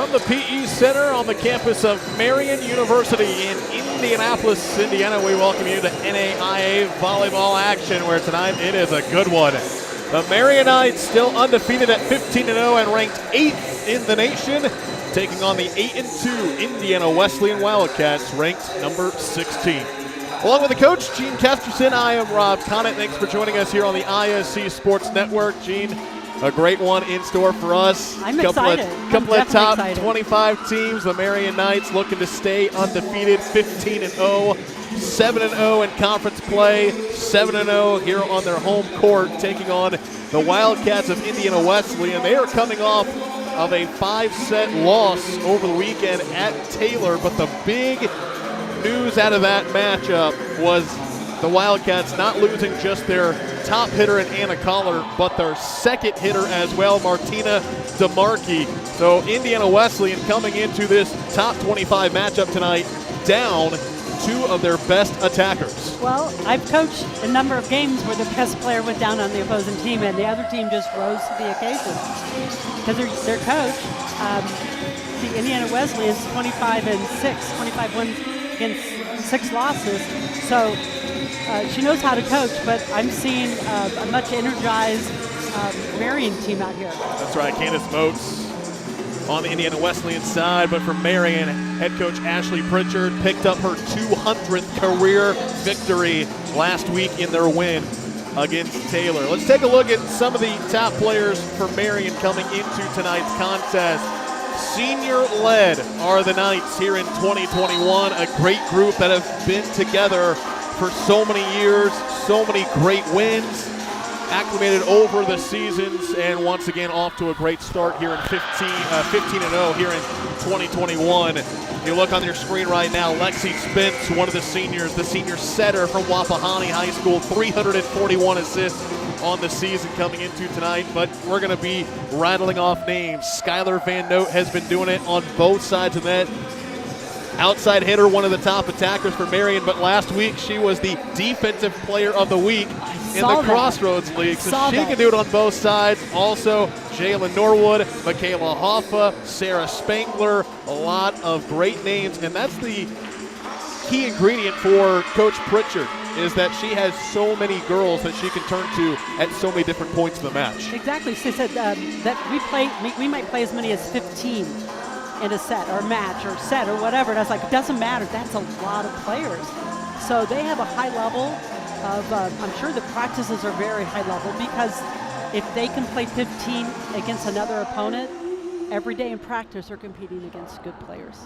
from the PE Center on the campus of Marian University in Indianapolis, Indiana. We welcome you to NAIA volleyball action, where tonight it is a good one. The Marianites still undefeated at 15-0 and ranked 8th in the nation, taking on the 8-2 Indiana Wesleyan Wildcats, ranked number 16. Along with the coach, Gene Kesterson, I am Rob Conant. Thanks for joining us here on the ISC Sports Network. Gene, a great one in store for us. I'm excited. Couple of top 25 teams. The Marian Knights looking to stay undefeated, 15-0, 7-0 in conference play, 7-0 here on their home court, taking on the Wildcats of Indiana Wesleyan. They are coming off of a 5-set loss over the weekend at Taylor, but the big news out of that matchup was the Wildcats not losing just their top hitter in Anna Collar, but their second hitter as well, Martina DeMarchi. So Indiana Wesleyan coming into this top 25 matchup tonight down two of their best attackers. Well, I've coached a number of games where the best player went down on the opposing team and the other team just rose to the occasion. Because their coach, the Indiana Wesleyan, is 25-6, 25 wins against 6 losses. So she knows how to coach, but I'm seeing a much energized Marian team out here. That's right, Candace Moats on the Indiana Wesleyan side, but for Marian, head coach Ashley Pritchard picked up her 200th career victory last week in their win against Taylor. Let's take a look at some of the top players for Marian coming into tonight's contest. Senior-led are the Knights here in 2021, a great group that have been together for so many years, so many great wins, acclimated over the seasons, and once again off to a great start here in 15-0 here in 2021. You look on your screen right now, Lexi Spence, one of the seniors, the senior setter from Wapahani High School, 341 assists on the season coming into tonight, but we're going to be rattling off names. Skylar Van Note has been doing it on both sides of that. Outside hitter, one of the top attackers for Marian, but last week she was the defensive player of the week in the Crossroads League, so she can do it on both sides. Also, Jalen Norwood, Michaela Hoffa, Sarah Spangler, a lot of great names, and that's the key ingredient for Coach Pritchard, is that she has so many girls that she can turn to at so many different points in the match. Exactly. She said that we might play as many as 15 in a set or match or set or whatever. And I was like, it doesn't matter. That's a lot of players. So they have a high level of, I'm sure the practices are very high level, because if they can play 15 against another opponent, every day in practice they're competing against good players.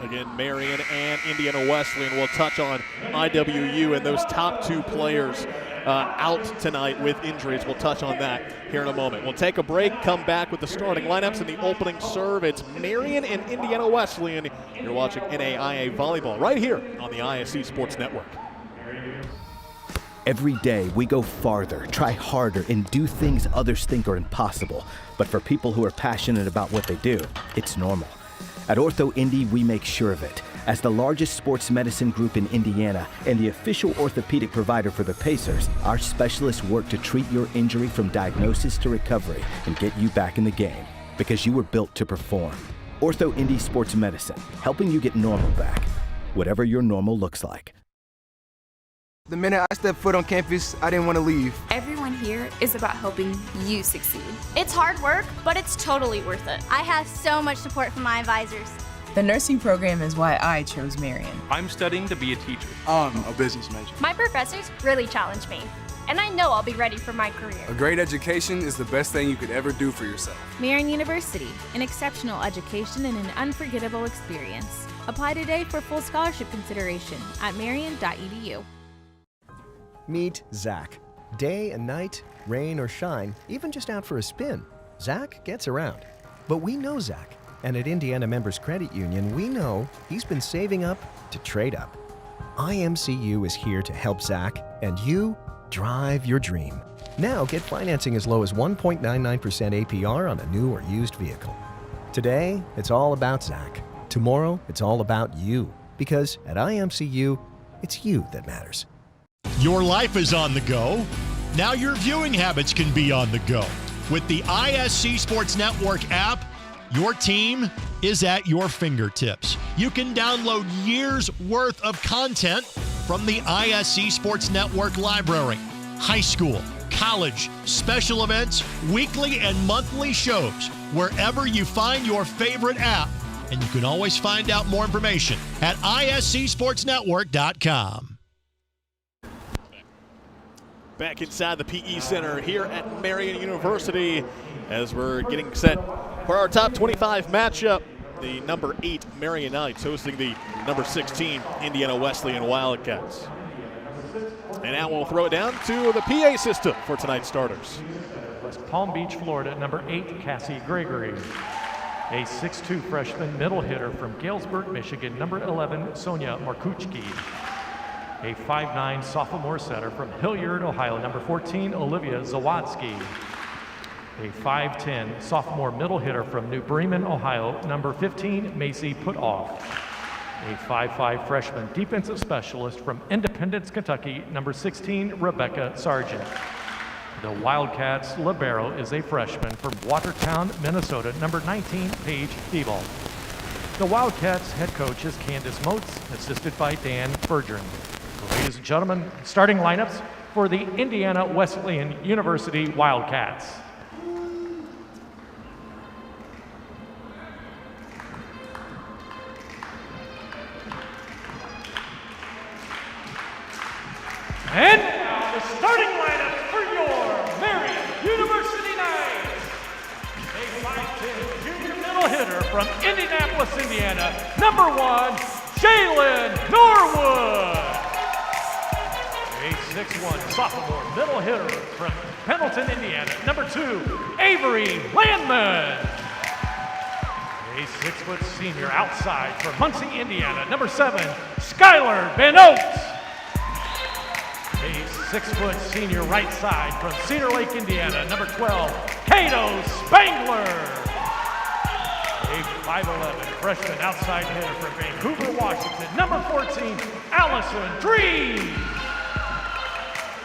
Again, Marian and Indiana Wesleyan will touch on IWU and those top two players out tonight with injuries. We'll touch on that here in a moment. We'll take a break, come back with the starting lineups and the opening serve. It's Marian and Indiana Wesleyan. You're watching NAIA Volleyball right here on the ISC Sports Network. Every day we go farther, try harder, and do things others think are impossible. But for people who are passionate about what they do, it's normal. At Ortho Indy, we make sure of it. As the largest sports medicine group in Indiana and the official orthopedic provider for the Pacers, our specialists work to treat your injury from diagnosis to recovery and get you back in the game, because you were built to perform. Ortho Indy Sports Medicine, helping you get normal back, whatever your normal looks like. The minute I stepped foot on campus, I didn't want to leave. Everyone here is about helping you succeed. It's hard work, but it's totally worth it. I have so much support from my advisors. The nursing program is why I chose Marian. I'm studying to be a teacher. I'm a business major. My professors really challenge me, and I know I'll be ready for my career. A great education is the best thing you could ever do for yourself. Marian University, an exceptional education and an unforgettable experience. Apply today for full scholarship consideration at marian.edu. Meet Zach. Day and night, rain or shine, even just out for a spin, Zach gets around. But we know Zach, and at Indiana Members Credit Union, we know he's been saving up to trade up. IMCU is here to help Zach and you drive your dream. Now get financing as low as 1.99% APR on a new or used vehicle. Today, it's all about Zach. Tomorrow, it's all about you. Because at IMCU, it's you that matters. Your life is on the go. Now your viewing habits can be on the go. With the ISC Sports Network app, Your team is at your fingertips. You can download years' worth of content from the ISC Sports Network library. High school, college, special events, weekly and monthly shows, wherever you find your favorite app. And you can always find out more information at iscsportsnetwork.com. Back inside the PE Center here at Marian University as we're getting set for our top 25 matchup. The number 8 Marian Knights hosting the number 16 Indiana Wesleyan Wildcats. And now we'll throw it down to the PA system for tonight's starters. West Palm Beach, Florida, number 8 Cassie Gregory. A 6'2" freshman middle hitter from Galesburg, Michigan, number 11 Sonia Markuchki. A 5'9" sophomore setter from Hilliard, Ohio, number 14, Olivia Zawatsky. A 5'10" sophomore middle hitter from New Bremen, Ohio, number 15, Macy Putoff. A 5'5" freshman defensive specialist from Independence, Kentucky, number 16, Rebecca Sargent. The Wildcats libero is a freshman from Watertown, Minnesota, number 19, Paige Thiebel. The Wildcats head coach is Candace Motes, assisted by Dan Bergeron. Ladies and gentlemen, starting lineups for the Indiana Wesleyan University Wildcats. And now the starting lineup for your Marian University Knights. A 5'10" junior middle hitter from Indianapolis, Indiana, number 1, Jalen Norwood. A 6'1" sophomore middle hitter from Pendleton, Indiana, number 2, Avery Landman. A 6' senior outside from Muncie, Indiana, number 7, Skylar Van Oaks. A 6' senior right side from Cedar Lake, Indiana, number 12, Cato Spangler. A 5'11" freshman outside hitter from Vancouver, Washington, number 14, Allison Dree.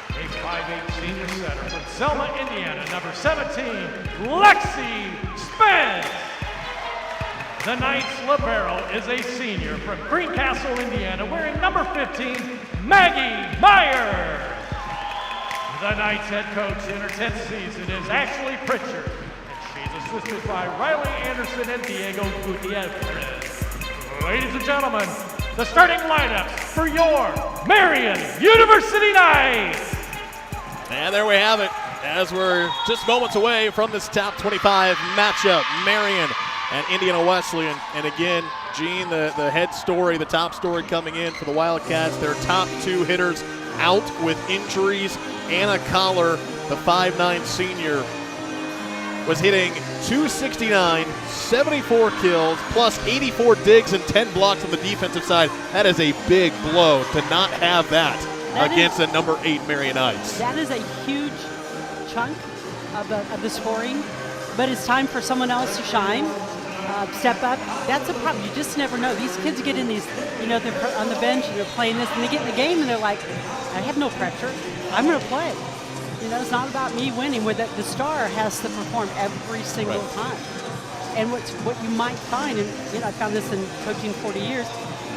A 5'8" senior setter from Selma, Indiana, number 17, Lexi Spence. The Knights libero is a senior from Greencastle, Indiana, wearing number 15, Maggie Meyer. The Knights head coach in her 10th season is Ashley Pritchard, and she's assisted by Riley Anderson and Diego Gutierrez. Ladies and gentlemen, the starting lineups for your Marian University Knights. And there we have it, as we're just moments away from this top 25 matchup, Marian and Indiana Wesleyan. And again, Gene, the head story, the top story coming in for the Wildcats, their top 2 hitters out with injuries. Anna Collar, the 5'9" senior, was hitting .269, 74 kills, plus 84 digs and 10 blocks on the defensive side. That is a big blow to not have that against the number 8 Marian Knights. That is a huge chunk of the scoring, but it's time for someone else to shine. Step up. That's a problem. You just never know. These kids get in these, they're on the bench and they're playing this, and they get in the game and they're like, I have no pressure. I'm going to play. It's not about me winning. Where the star has to perform every single time. And what you might find, and I found this in coaching 40 years,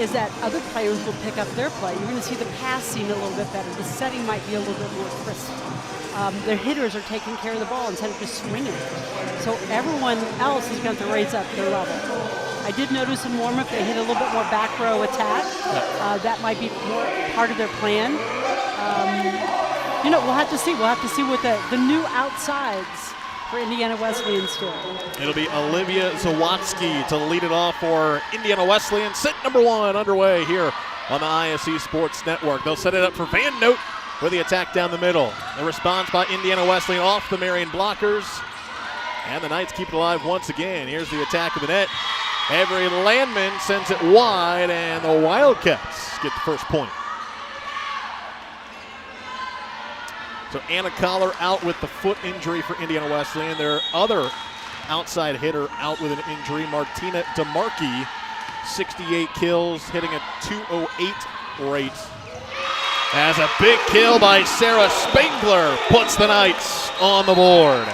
is that other players will pick up their play. You're going to see the passing a little bit better. The setting might be a little bit more crisp. Their hitters are taking care of the ball instead of just swinging. So everyone else is going to raise up their level. I did notice in warm-up they hit a little bit more back row attack. That might be more part of their plan. We'll have to see. We'll have to see what the new outsides for Indiana Wesleyan do. It'll be Olivia Zawatsky to lead it off for Indiana Wesleyan. Set number 1 underway here on the ISC Sports Network. They'll set it up for Van Note with the attack down the middle. The response by Indiana Wesleyan off the Marian blockers. And the Knights keep it alive once again. Here's the attack of the net. Avery Landman sends it wide, and the Wildcats get the first point. So Anna Collar out with the foot injury for Indiana Wesleyan. Their other outside hitter out with an injury, Martina DeMarchi, 68 kills, hitting a .208 rate. As a big kill by Sarah Spangler puts the Knights on the board.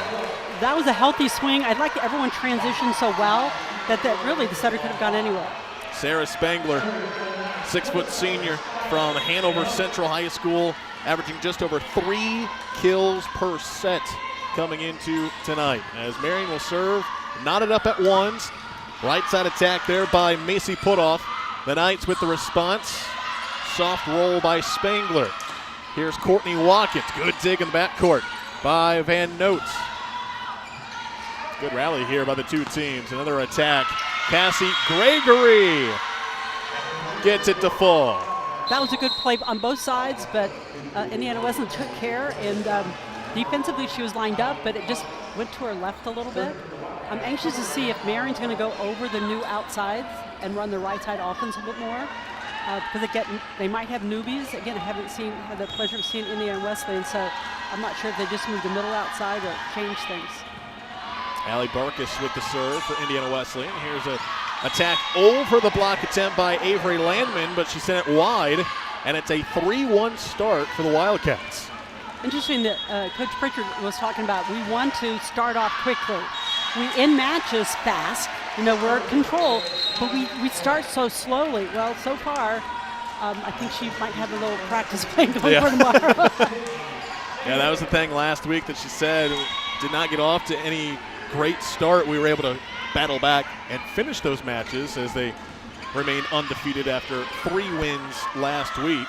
that was a healthy swing. I'd like everyone transitioned so well that really the setter could have gone anywhere. Sarah Spangler, 6-foot senior from Hanover Central High School, averaging just over 3 kills per set coming into tonight. As Marian will serve, knotted up at ones. Right side attack there by Macy Putoff. The Knights with the response. Soft roll by Spangler. Here's Courtney Watkins. Good dig in the backcourt by Van Notes. Good rally here by the two teams. Another attack. Cassie Gregory gets it to fall. That was a good play on both sides, but Indiana Wesleyan took care, and defensively she was lined up, but it just went to her left a little bit. I'm anxious to see if Marian's going to go over the new outsides and run the right side offense a bit more, because they might have newbies. Again, I haven't had the pleasure of seeing Indiana Wesleyan, so I'm not sure if they just moved the middle outside or change things. Allie Barkus with the serve for Indiana Wesleyan. Here's an attack over the block attempt by Avery Landman, but she sent it wide, and it's a 3-1 start for the Wildcats. Interesting that Coach Pritchard was talking about we want to start off quickly. We end matches fast, we're in control, but we start so slowly. Well, so far, I think she might have a little practice plan going for tomorrow. Yeah, that was the thing last week that she said did not get off to any great start. We were able to battle back and finish those matches as they remain undefeated after 3 wins last week.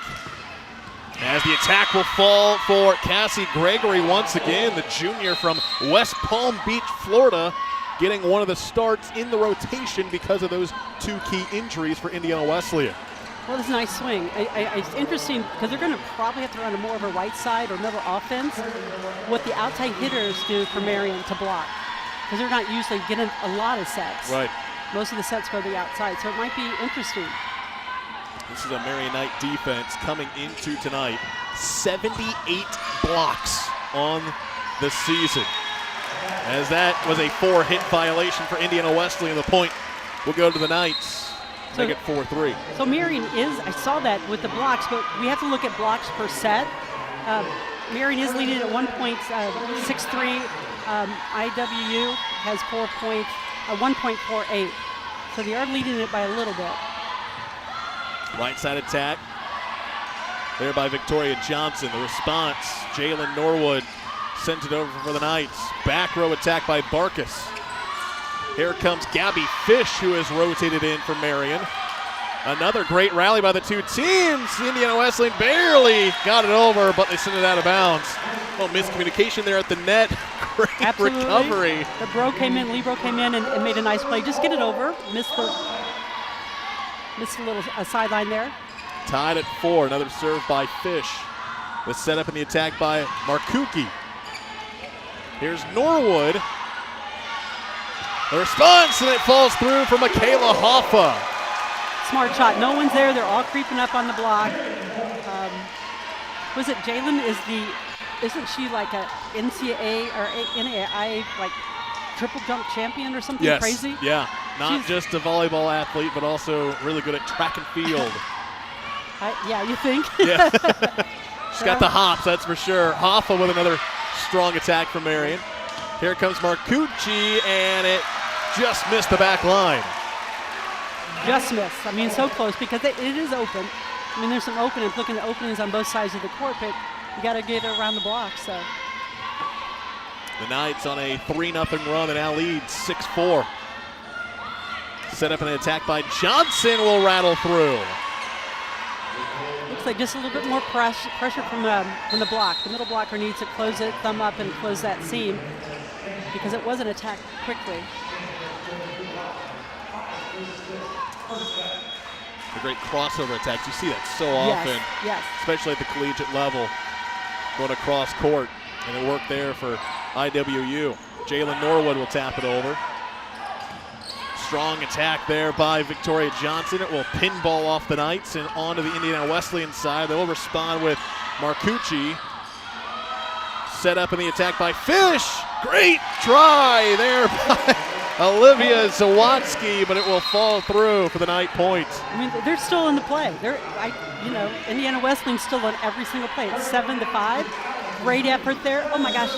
As the attack will fall for Cassie Gregory once again, the junior from West Palm Beach, Florida, getting one of the starts in the rotation because of those 2 key injuries for Indiana Wesleyan. Well, it's a nice swing. It's interesting because they're going to probably have to run more of a right side or middle offense. What the outside hitters do for Marian to block, because they're not usually getting a lot of sets. Right. Most of the sets go to the outside, so it might be interesting. This is a Marian Knight defense coming into tonight. 78 blocks on the season. As that was a 4-hit violation for Indiana Wesleyan, the point will go to the Knights. Make it 4-3. So Marian I saw that with the blocks, but we have to look at blocks per set. Marian is leading at 1.63. IWU has 1.48. So they are leading it by a little bit. Right side attack there by Victoria Johnson. The response, Jalen Norwood sends it over for the Knights. Back row attack by Barkus. Here comes Gabby Fish, who has rotated in for Marian. Another great rally by the two teams. Indiana Wesleyan barely got it over, but they sent it out of bounds. Well, miscommunication there at the net. Great recovery. The Libro came in and made a nice play. Just get it over. Missed a little sideline there. Tied at 4. Another serve by Fish. The setup in the attack by Markuki. Here's Norwood. The response, and it falls through for Michaela Hoffa. Smart shot. No one's there. They're all creeping up on the block. Was it Jalen? Isn't she like a NCAA or NAIA like triple jump champion or something crazy? Yeah. Not just a volleyball athlete, but also really good at track and field. Yeah, you think? Yeah. She's got the hops, that's for sure. Hoffa with another strong attack from Marian. Here comes Marcucci, and it just missed the back line. Just missed. I mean, so close because it is open. I mean, there's some openings, looking at openings on both sides of the court, but you got to get around the block. So the Knights on a 3-0 run and now lead 6-4. Set up an attack by Johnson will rattle through. Looks like just a little bit more pressure from the block. The middle blocker needs to close it, thumb up, and close that seam because it wasn't attacked quickly. The great crossover attacks. You see that so often, especially at the collegiate level, going across court, and it worked there for IWU. Jalen Norwood will tap it over. Strong attack there by Victoria Johnson. It will pinball off the Knights and onto the Indiana Wesleyan side. They'll respond with Marcucci. Set up in the attack by Fish. Great try there by Olivia Zawatsky, but it will fall through for the Knight point. I mean, they're still in the play. Indiana Wesleyan's still on every single play. It's 7-5. Great effort there. Oh my gosh,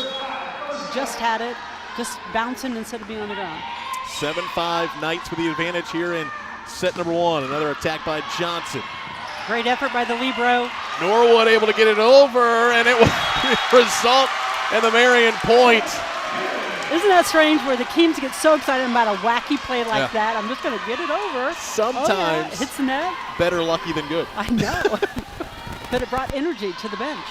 just had it. just bouncing instead of being on the ground. 7-5 Knights with the advantage here in set number 1. Another attack by Johnson. Great effort by the libero. Norwood able to get it over, and it will result in the Marian point. Isn't that strange where the teams get so excited about a wacky play like that? I'm just going to get it over. Sometimes hits the net. Better lucky than good. I know. But it brought energy to the bench.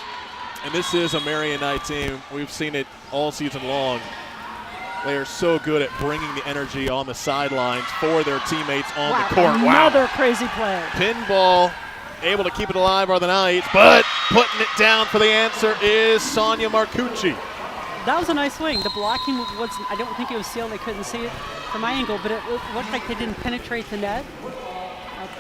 And this is a Marian Knight team. We've seen it all season long. They are so good at bringing the energy on the sidelines for their teammates on the court. Another crazy play. Pinball, able to keep it alive are the Knights, but putting it down for the answer is Sonia Marcucci. That was a nice swing. The blocking was, I don't think it was sealed. They couldn't see it from my angle, but it looked like they didn't penetrate the net.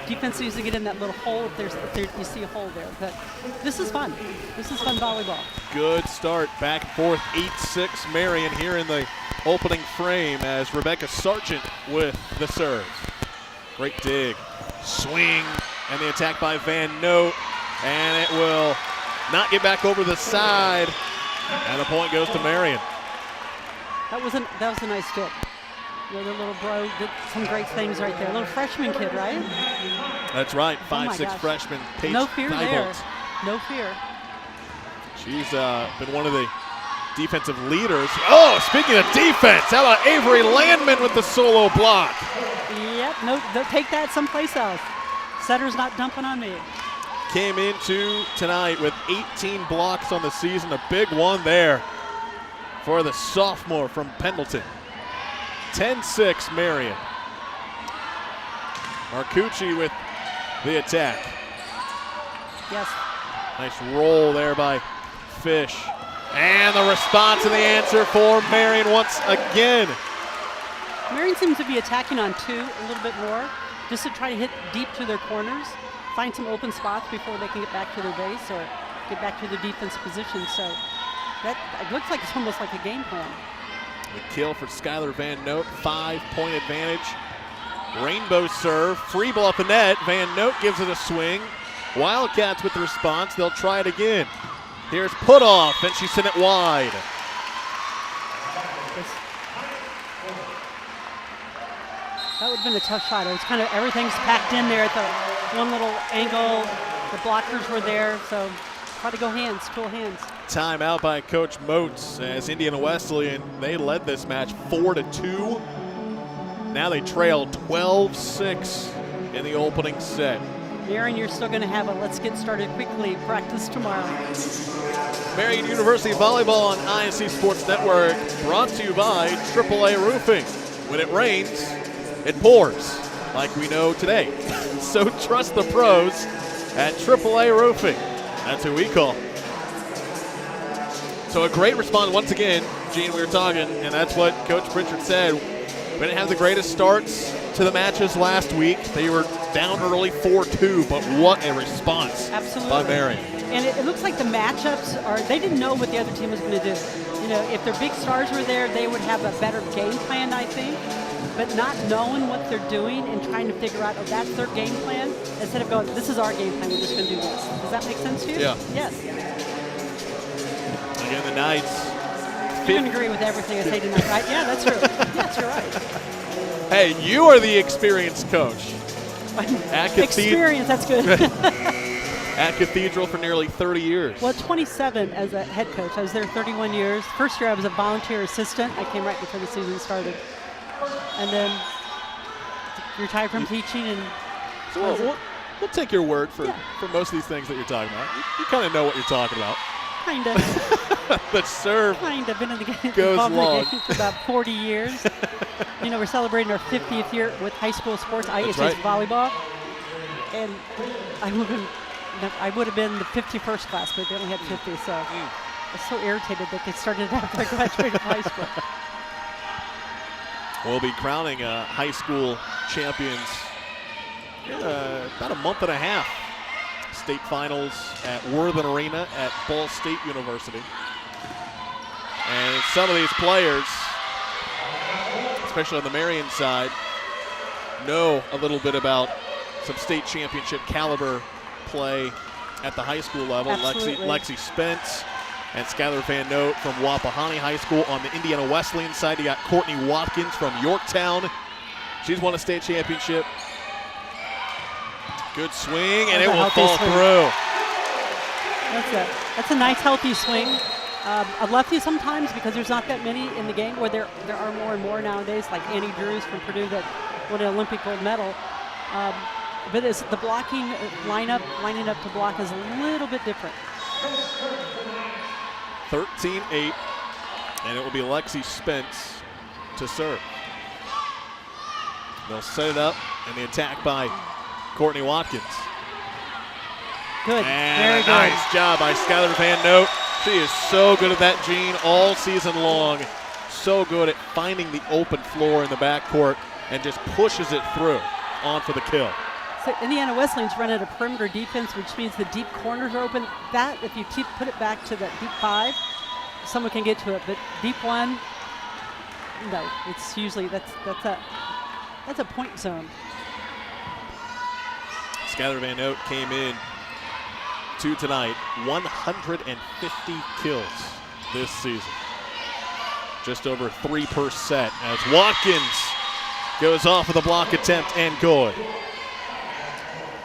Defense usually get in that little hole if you see a hole there. But this is fun. This is fun volleyball. Good start, back and forth, 8-6 Marian here in the opening frame as Rebecca Sargent with the serve. Great dig, swing, and the attack by Van Noot, and it will not get back over the side, and the point goes to Marian. That was a nice tip. The little bro did some great things right there. A little freshman kid, right? That's right, 5'6" freshman. Paige no fear Thibault. there. No fear. She's been one of the defensive leaders. Oh, speaking of defense, how about Avery Landman with the solo block? Yep, no, take that someplace else. Setter's not dumping on me. Came into tonight with 18 blocks on the season. A big one there for the sophomore from Pendleton. 10-6 Marian. Marcucci with the attack. Yes. Nice roll there by Fish. And the response and the answer for Marian once again. Marian seems to be attacking on 2 a little bit more, just to try to hit deep to their corners, find some open spots before they can get back to their base or get back to their defensive position. So that it looks like it's almost like a game plan. The kill for Skylar Van Noot, 5-point advantage. Rainbow serve, free ball at the net. Van Noot gives it a swing. Wildcats with the response, they'll try it again. Here's put off, and she sent it wide. That would have been a tough shot. It was kind of everything's packed in there at the one little angle. The blockers were there, so try to go hands, cool hands. Timeout by Coach Moats as Indiana Wesleyan, they led this match 4-2. Now they trail 12-6 in the opening set. Marian, you're still going to have a let's get started quickly practice tomorrow. Marian University Volleyball on ISC Sports Network, brought to you by AAA Roofing. When it rains, it pours, like we know today. So trust the pros at AAA Roofing. That's who we call. So a great response once again, Gene, we were talking, and that's what Coach Pritchard said. We didn't have the greatest starts to the matches last week. They were down early 4-2, but what a response by Marian. And it looks like the matchups they didn't know what the other team was going to do. You know, if their big stars were there, they would have a better game plan, I think. But not knowing what they're doing and trying to figure out, that's their game plan, instead of going, this is our game plan, we're just going to do this. Does that make sense to you? Yeah. Yes. Again, the Knights. You can agree with everything I say tonight, right? Yeah, that's true. Yes, you're right. Hey, you are the experienced coach. Experience, that's good. At Cathedral for nearly 30 years. Well, 27 as a head coach. I was there 31 years. First year I was a volunteer assistant. I came right before the season started. And then retired from teaching. And so we'll take your word for most of these things that you're talking about. You kind of know what you're talking about. Kind of. The serve kind of been in the game, goes long. In the game for about 40 years. You know, we're celebrating our 50th year with high school sports, ISS volleyball. And I would have been the 51st class, but they only had 50, so I was so irritated that they started after I graduated high school. We'll be crowning high school champions in about a month and a half. State finals at Worthen Arena at Ball State University. And some of these players, especially on the Marian side, know a little bit about some state championship caliber play at the high school level. Lexi Spence And Skylar Van Note from Wapahani High School. On the Indiana Wesleyan side, you got Courtney Watkins from Yorktown. She's won a state championship. Good swing, and it will fall through. That's a nice, healthy swing. A lefty sometimes, because there's not that many in the game, where there are more and more nowadays, like Annie Drews from Purdue that won an Olympic gold medal. But it's the blocking lining up to block is a little bit different. 13-8, and it will be Lexi Spence to serve. They'll set it up, and the attack by Courtney Watkins. Good, and very a good. Nice job by Skylar Van Note. She is so good at that, Gene, all season long. So good at finding the open floor in the backcourt and just pushes it through on for the kill. So Indiana Wesleyan's running a perimeter defense, which means the deep corners are open. That, if you put it back to that deep 5, someone can get to it. But deep 1, no, it's usually that's a point zone. Skylar Van Note came in to tonight 150 kills this season. Just over 3 per set as Watkins goes off with a block attempt and good.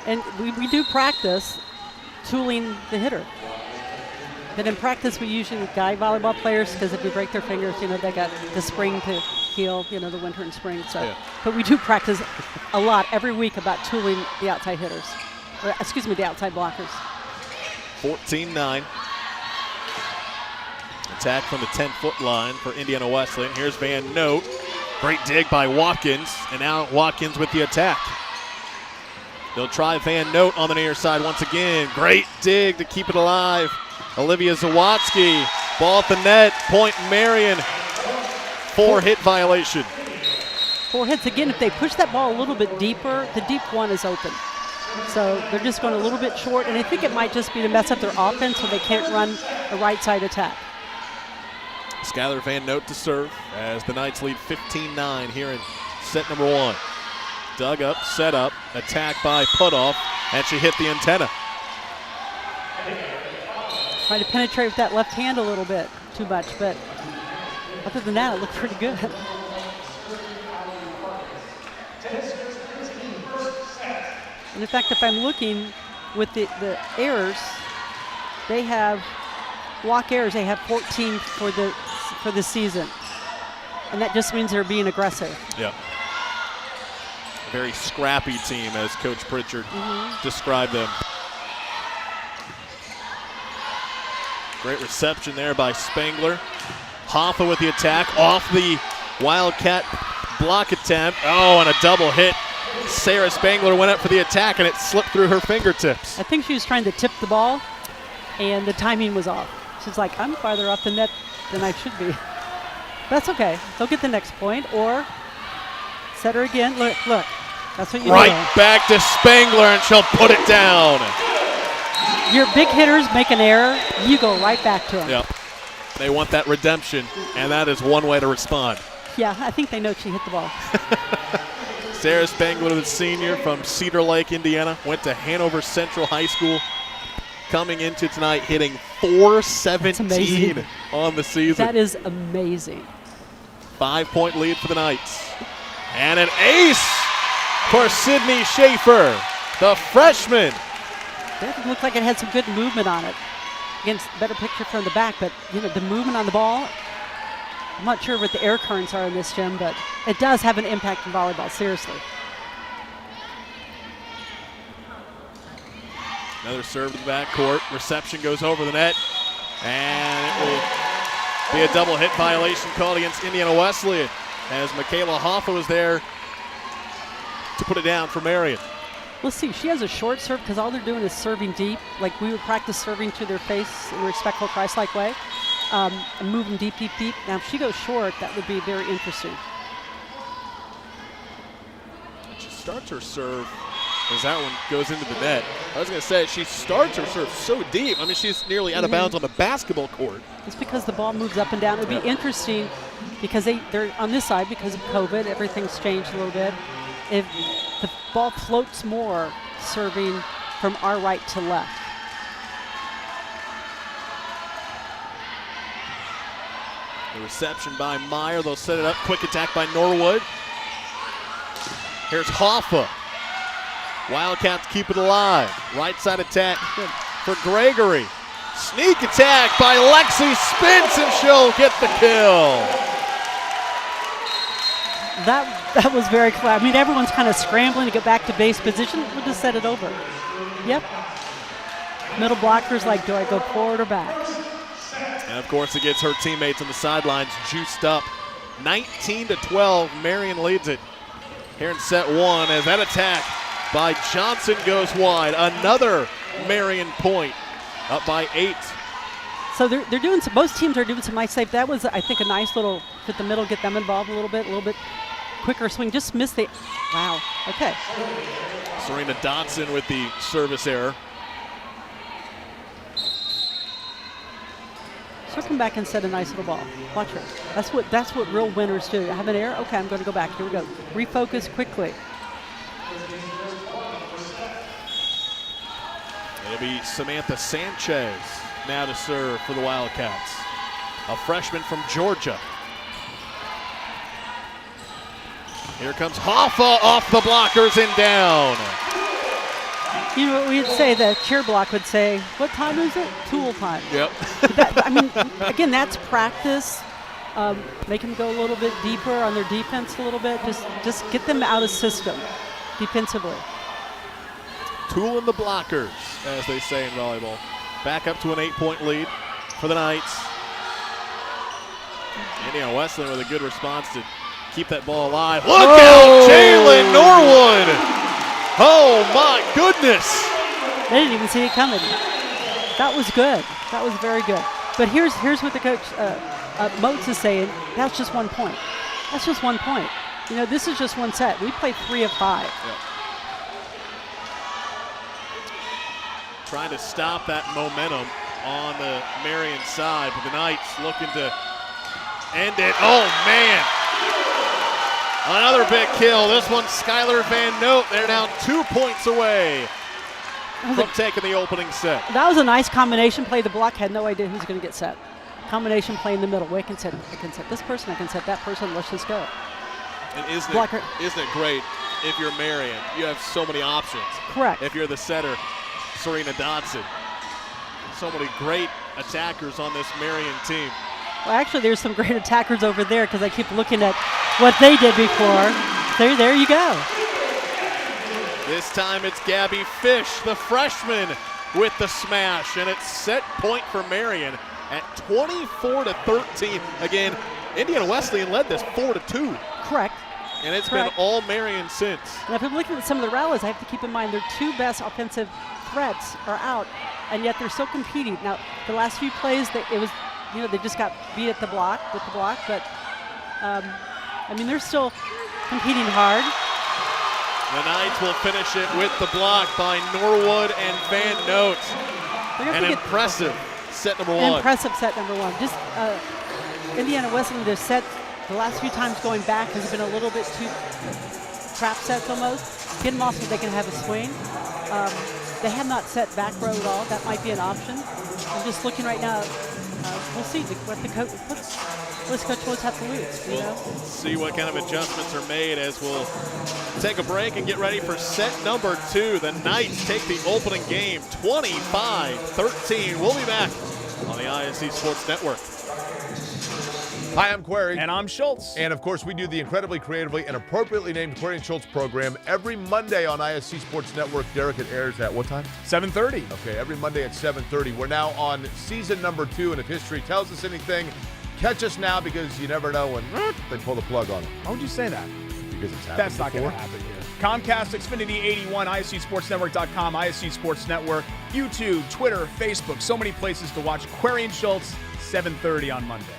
And we do practice tooling the hitter. But in practice, we usually guide volleyball players, because if we break their fingers, they got the spring to heal, the winter and spring. So, yeah. But we do practice a lot every week about tooling the outside hitters, or excuse me, the outside blockers. 14-9. Attack from the 10-foot line for Indiana Wesleyan. Here's Van Note. Great dig by Watkins, and now Watkins with the attack. They'll try Van Note on the near side once again. Great dig to keep it alive. Olivia Zawatsky, ball at the net, point Marian. 4-hit violation. 4 hits again. If they push that ball a little bit deeper, the deep 1 is open. So they're just going a little bit short, and I think it might just be to mess up their offense so they can't run a right side attack. Skylar Van Note to serve as the Knights lead 15-9 here in set number 1. Dug up, set up, attack by Putoff, and she hit the antenna. Trying to penetrate with that left hand a little bit too much, but other than that, it looked pretty good. And in fact, if I'm looking with the errors, they have walk errors. They have 14 for the season, and that just means they're being aggressive. Yeah. Very scrappy team, as Coach Pritchard described them. Great reception there by Spangler. Hoffa with the attack off the Wildcat block attempt. Oh, and a double hit. Sarah Spangler went up for the attack, and it slipped through her fingertips. I think she was trying to tip the ball, and the timing was off. She's like, I'm farther off the net than I should be. That's okay. They'll get the next point, or set her again. Look. That's what you do. Right back to Spangler, and she'll put it down. Your big hitters make an error, you go right back to them. Yep. They want that redemption, and that is one way to respond. Yeah, I think they know she hit the ball. Sarah Spangler, the senior from Cedar Lake, Indiana, went to Hanover Central High School. Coming into tonight, hitting .417 on the season. That is amazing. 5-point lead for the Knights. And an ace for Sydney Schaefer, the freshman. That looked like it had some good movement on it. Again, better picture from the back, but the movement on the ball, I'm not sure what the air currents are in this gym, but it does have an impact in volleyball, seriously. Another serve to the backcourt. Reception goes over the net, and it will be a double hit violation called against Indiana Wesleyan, as Michaela Hoffa was there to put it down for Marian. Let's see, she has a short serve because all they're doing is serving deep. Like we would practice serving to their face in a respectful, Christ-like way, and moving deep. Now, if she goes short, that would be very interesting. She starts her serve as that one goes into the net. I was going to say, she starts her serve so deep. I mean, she's nearly out of bounds on the basketball court. It's because the ball moves up and down. It would be interesting because they're on this side because of COVID. Everything's changed a little bit. If the ball floats more serving from our right to left. The reception by Meyer. They'll set it up. Quick attack by Norwood. Here's Hoffa. Wildcats keep it alive. Right side attack for Gregory. Sneak attack by Lexi Spence, and she'll get the kill. That was very clever. I mean, everyone's kind of scrambling to get back to base position. We'll just set it over. Yep. Middle blockers like, do I go forward or back? And of course, it gets her teammates on the sidelines juiced up. 19-12, Marian leads it here in set one as that attack by Johnson goes wide. Another Marian point, up by 8. So they're doing some, both teams are doing some nice save. That was, I think, a nice little fit the middle, get them involved a little bit quicker swing. Just missed the, wow, okay. Serena Dotson with the service error. She'll come back and set a nice little ball. Watch her. That's what real winners do. I have an error? Okay, I'm going to go back. Here we go. Refocus quickly. It'll be Samantha Sanchez now to serve for the Wildcats. A freshman from Georgia. Here comes Hoffa off the blockers and down. You know what we'd say, the cheer block would say, what time is it? Tool time. Yep. I mean, again, that's practice. Make them go a little bit deeper on their defense a little bit. Just get them out of system defensively. Tool in the blockers, as they say in volleyball. Back up to an 8-point lead for the Knights. Indiana Wesleyan with a good response to keep that ball alive. Look out, Jalen Norwood! Oh my goodness! They didn't even see it coming. That was good. That was very good. But here's what the coach Moats is saying. That's just 1 point. That's just 1 point. You know, this is just one set. We played 3 of 5. Yep. Trying to stop that momentum on the Marian side, but the Knights looking to end it. Oh man! Another big kill. This one, Skylar Van Noot. They're now 2 points away from taking the opening set. That was a nice combination play. The block had no idea who's going to get set. Combination play in the middle. I can set this person. I can set that person. Let's just go. And isn't it great if you're Marian? You have so many options. Correct. If you're the setter, Serena Dotson. So many great attackers on this Marian team. Well, actually, there's some great attackers over there because I keep looking at what they did before. There you go. This time it's Gabby Fish, the freshman, with the smash, and it's set point for Marian at 24-13. Again, Indiana Wesleyan led this 4-2. Correct. And it's been all Marian since. And if I'm looking at some of the rallies, I have to keep in mind their 2 best offensive threats are out, and yet they're still competing. Now, the last few plays, they just got beat at the block, but I mean, they're still competing hard. The Knights will finish it with the block by Norwood and Van Noot. An impressive set number 1. Impressive set number 1. Just Indiana Wesleyan, their set the last few times going back has been a little bit too trap sets almost. Get them off so they can have a swing. They have not set back row at all. That might be an option. I'm just looking right now. We'll see what the coach will have to lose. We'll see what kind of adjustments are made as we'll take a break and get ready for set number 2. The Knights take the opening game 25-13. We'll be back on the ISC Sports Network. Hi, I'm Query. And I'm Schultz. And of course, we do the incredibly creatively and appropriately named Query and Schultz program every Monday on ISC Sports Network. Derek, it airs at what time? 7:30. Okay, every Monday at 7:30. We're now on season number 2, and if history tells us anything, catch us now because you never know when they pull the plug on it. Why would you say that? Because it's happened That's not before. going to happen here. Comcast, Xfinity 81, ISCSportsNetwork.com, ISC Sports Network, YouTube, Twitter, Facebook, so many places to watch Query and Schultz, 7:30 on Monday.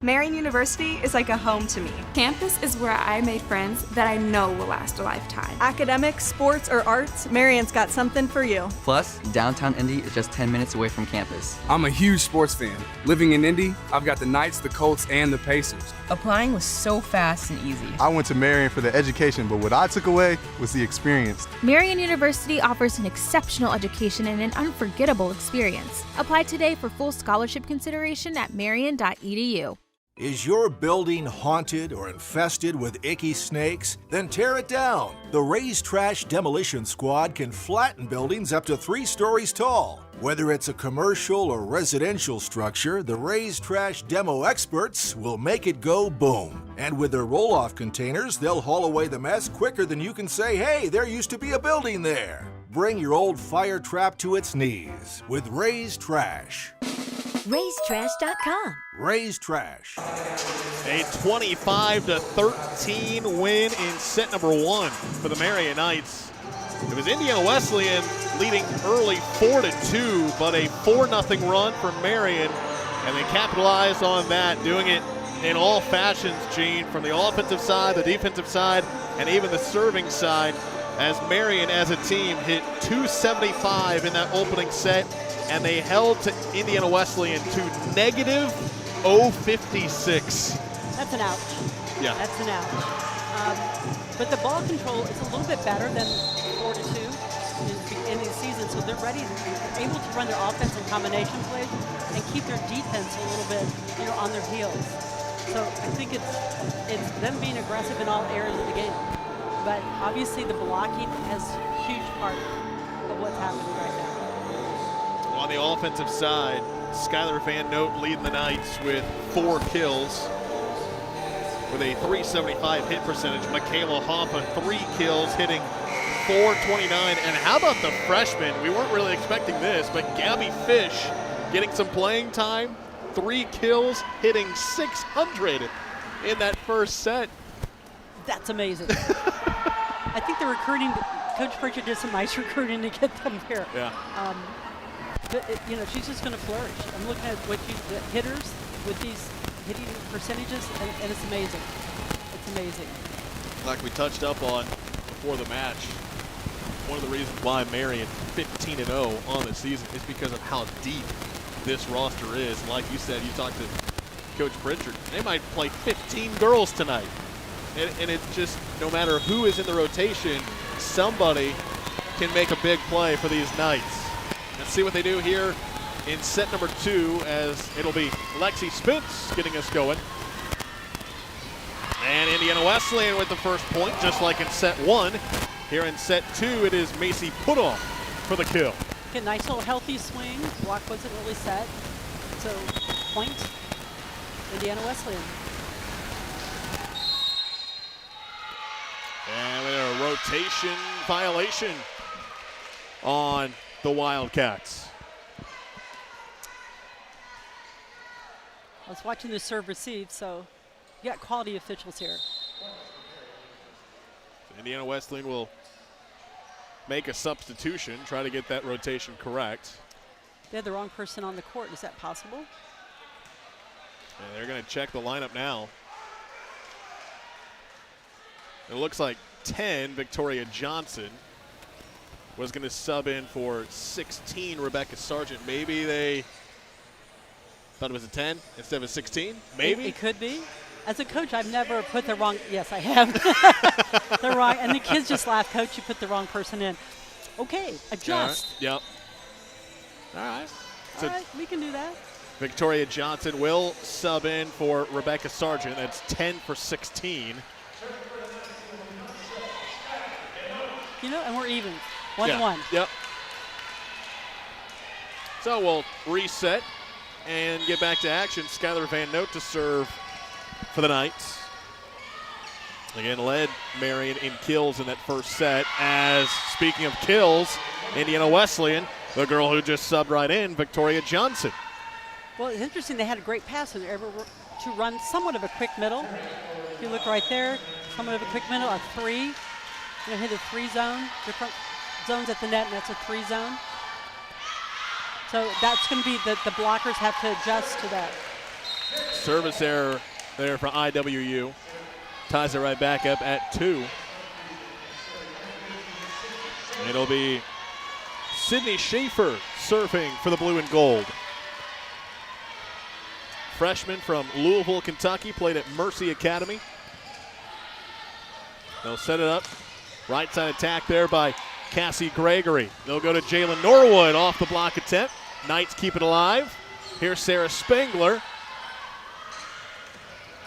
Marian University is like a home to me. Campus is where I made friends that I know will last a lifetime. Academics, sports, or arts, Marian's got something for you. Plus, downtown Indy is just 10 minutes away from campus. I'm a huge sports fan. Living in Indy, I've got the Knights, the Colts, and the Pacers. Applying was so fast and easy. I went to Marian for the education, but what I took away was the experience. Marian University offers an exceptional education and an unforgettable experience. Apply today for full scholarship consideration at marian.edu. Is your building haunted or infested with icky snakes? Then tear it down. The Raised Trash Demolition Squad can flatten buildings up to 3 stories tall. Whether it's a commercial or residential structure, the Raised Trash Demo experts will make it go boom. And with their roll-off containers, they'll haul away the mess quicker than you can say, hey, there used to be a building there. Bring your old fire trap to its knees with Raised Trash. RaisedTrash.com. Raised Trash. A 25-13 win in set number 1 for the Marian Knights. It was Indiana Wesleyan leading early 4-2, but a 4-0 run for Marian, and they capitalized on that, doing it in all fashions, Gene, from the offensive side, the defensive side, and even the serving side, as Marian as a team hit 275 in that opening set, and they held to Indiana Wesleyan to negative 056. That's an ouch. Yeah. That's an ouch. But the ball control is a little bit better than 4-2 in the season, so they're ready, able to run their offense and combination plays and keep their defense a little bit, on their heels. So I think it's them being aggressive in all areas of the game. But obviously the blocking has a huge part of what's happening right now. On the offensive side, Skylar Van Note leading the Knights with 4 kills with a .375 hit percentage. Michaela Hoffa, 3 kills, hitting .429. And how about the freshman? We weren't really expecting this, but Gabby Fish getting some playing time, 3 kills, hitting .600 in that first set. That's amazing. I think the recruiting, Coach Pritchard did some nice recruiting to get them here. Yeah. But she's just going to flourish. I'm looking at the hitters with these hitting percentages, and it's amazing. It's amazing. Like we touched up on before the match, one of the reasons why Marian 15-0 on the season is because of how deep this roster is. Like you said, you talked to Coach Pritchard, they might play 15 girls tonight. And it's just, no matter who is in the rotation, somebody can make a big play for these Knights. Let's see what they do here in set number 2, as it'll be Lexi Spence getting us going. And Indiana Wesleyan with the first point, just like in set 1. Here in set 2, it is Macy Putoff for the kill. Get a nice little healthy swing. Block wasn't really set. So, point, Indiana Wesleyan. And we have a rotation violation on the Wildcats. I was watching the serve receive, so you got quality officials here. Indiana Wesleyan will make a substitution, try to get that rotation correct. They had the wrong person on the court. Is that possible? And they're going to check the lineup now. It looks like 10, Victoria Johnson, was going to sub in for 16, Rebecca Sargent. Maybe they thought it was a 10 instead of a 16? Maybe? It could be. As a coach, I've never put the wrong, yes, I have. The wrong, and the kids just laugh, Coach, you put the wrong person in. Okay, adjust. All right. Yep. All right. All right, we can do that. Victoria Johnson will sub in for Rebecca Sargent. That's 10 for 16. And we're even. 1-1. Yep. So we'll reset and get back to action. Skylar Van Note to serve for the Knights. Again, led Marian in kills in that first set. As, speaking of kills, Indiana Wesleyan, the girl who just subbed right in, Victoria Johnson. Well, it's interesting. They had a great pass and they were able to run somewhat of a quick middle. If you look right there, somewhat of a quick middle, a 3. Hit a 3 zone, different zones at the net, and that's a 3 zone. So that's going to be the blockers have to adjust to that. Service error there for IWU. Ties it right back up at 2. It'll be Sydney Schaefer serving for the blue and gold. Freshman from Louisville, Kentucky, played at Mercy Academy. They'll set it up. Right side attack there by Cassie Gregory. They'll go to Jalen Norwood off the block attempt. Knights keep it alive. Here's Sarah Spangler.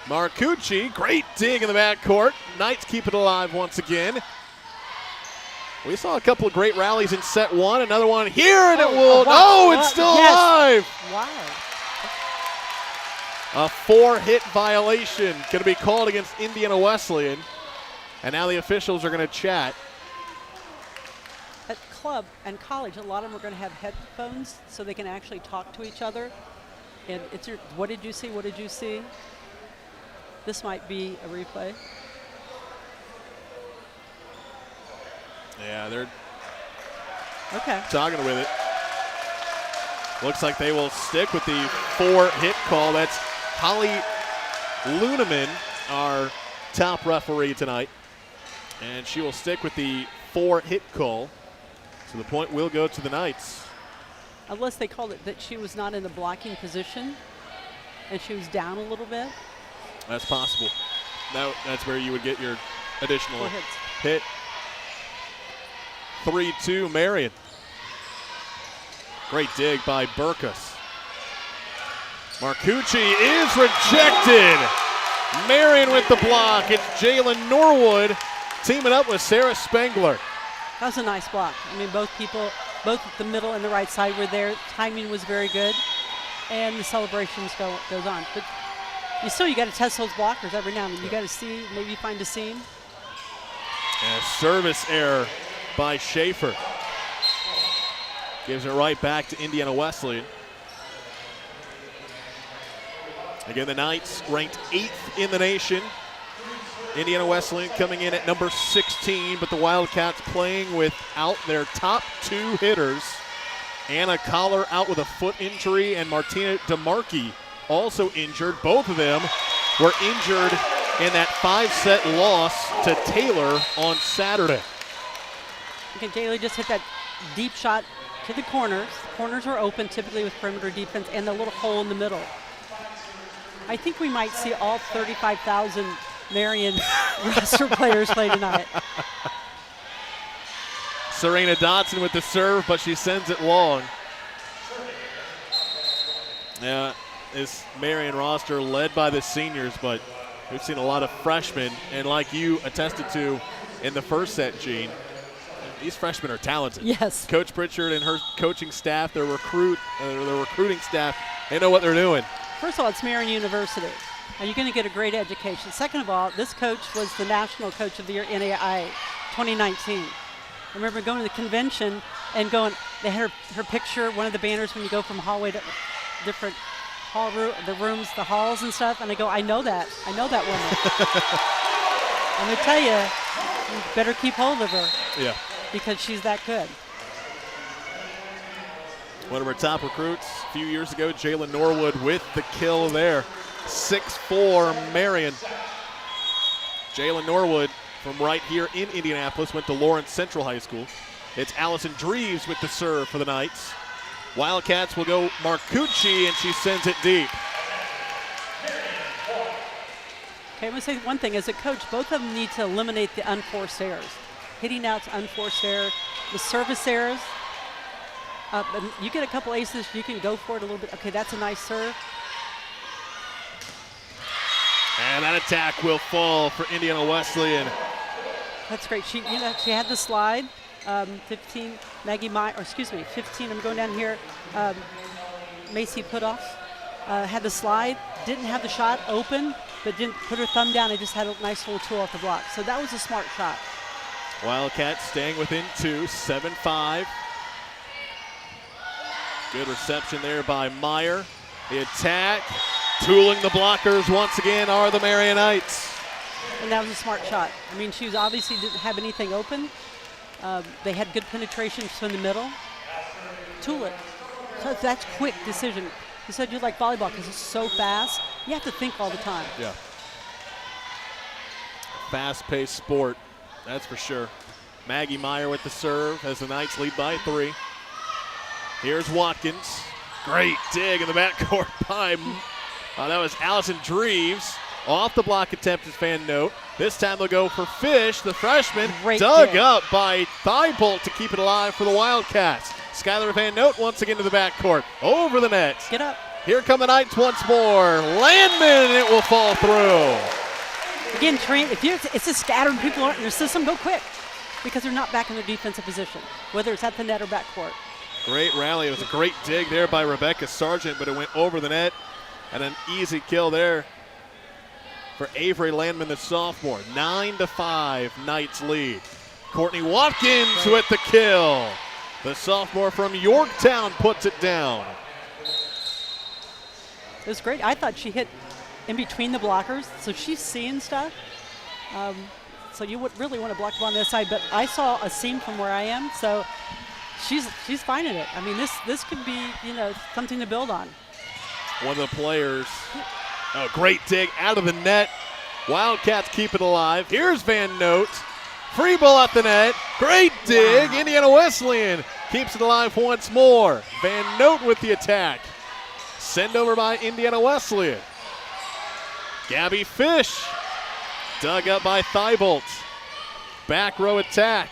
Marcucci, great dig in the backcourt. Knights keep it alive once again. We saw a couple of great rallies in set one. Another one here, and it will. It's still alive. Wow. A 4-hit violation going to be called against Indiana Wesleyan. And now the officials are going to chat. At club and college, a lot of them are going to have headphones so they can actually talk to each other. And it's your, what did you see? What did you see? This might be a replay. Yeah, they're talking with it. Looks like they will stick with the 4-hit call. That's Holly Luneman, our top referee tonight. And she will stick with the 4-hit call. So the point will go to the Knights. Unless they called it that she was not in the blocking position and she was down a little bit. That's possible. That's where you would get your additional hit. 3-2 Marian. Great dig by Burkus. Marcucci is rejected. Marian with the block. It's Jalen Norwood teaming up with Sarah Spengler. That was a nice block. I mean, both the middle and the right side were there. Timing was very good, and the celebrations goes on. But you got to test those blockers every now and then. You got to see, maybe find a seam. And a service error by Schaefer. Gives it right back to Indiana Wesleyan. Again, the Knights ranked 8th in the nation. Indiana Wesleyan coming in at number 16, but the Wildcats playing without their top 2 hitters. Anna Collar out with a foot injury, and Martina DeMarchi also injured. Both of them were injured in that 5-set loss to Taylor on Saturday. Okay, Taylor just hit that deep shot to the corners. The corners are open typically with perimeter defense and the little hole in the middle. I think we might see all 35,000 Marian roster players play tonight. Serena Dotson with the serve, but she sends it long. Yeah, this Marian roster led by the seniors, but we've seen a lot of freshmen, and like you attested to in the first set, Gene, these freshmen are talented. Yes. Coach Pritchard and her coaching staff, their recruiting staff, they know what they're doing. First of all, it's Marian University, and you're going to get a great education. Second of all, this coach was the National Coach of the Year NAIA 2019. I remember going to the convention and they had her picture, one of the banners when you go from hallway to different the rooms, the halls and stuff, and I go, I know that woman. I'm going to tell you better keep hold of her. Yeah. Because she's that good. One of our top recruits a few years ago, Jalen Norwood with the kill there. 6'4" Marian. Jalen Norwood from right here in Indianapolis went to Lawrence Central High School. It's Allison Dreves with the serve for the Knights. Wildcats will go Marcucci, and she sends it deep. Okay, I'm going to say one thing. As a coach, both of them need to eliminate the unforced errors. Hitting out's unforced error. The service errors. You get a couple aces, you can go for it a little bit. Okay, that's a nice serve. And that attack will fall for Indiana Wesleyan. That's great. She had the slide. 15, Maggie Meyer, 15, I'm going down here. Macy Putoff had the slide, didn't have the shot open, but didn't put her thumb down and just had a nice little tool off the block. So that was a smart shot. Wildcats staying within 2, 7-5. Good reception there by Meyer. The attack, tooling the blockers once again are the Marian Knights. And that was a smart shot. I mean, she obviously didn't have anything open. They had good penetration from the middle. Tool it. So that's quick decision. You said you like volleyball because it's so fast. You have to think all the time. Yeah. Fast-paced sport, that's for sure. Maggie Meyer with the serve as the Knights lead by 3. Here's Watkins. Great dig in the backcourt by, that was Allison Dreves. Off the block attempt, as fan note. This time they'll go for Fish, the freshman, dug up by Thibault to keep it alive for the Wildcats. Skylar Van Note once again to the backcourt. Over the net. Get up. Here come the Knights once more. Landman, it will fall through. Again, it's just scattered, people aren't in your system, go quick because they're not back in their defensive position, whether it's at the net or backcourt. Great rally. It was a great dig there by Rebecca Sargent, but it went over the net. And an easy kill there for Avery Landman, the sophomore. 9-5, Knights lead. Courtney Watkins with the kill. The sophomore from Yorktown puts it down. It was great. I thought she hit in between the blockers, so she's seeing stuff. So you would really want to block the ball on this side, but I saw a seam from where I am, so she's finding it. I mean, this could be, something to build on. One of the players, great dig out of the net. Wildcats keep it alive. Here's Van Note. Free ball at the net. Great dig. Wow. Indiana Wesleyan keeps it alive once more. Van Note with the attack. Send over by Indiana Wesleyan. Gabby Fish. Dug up by Thibault. Back row attack.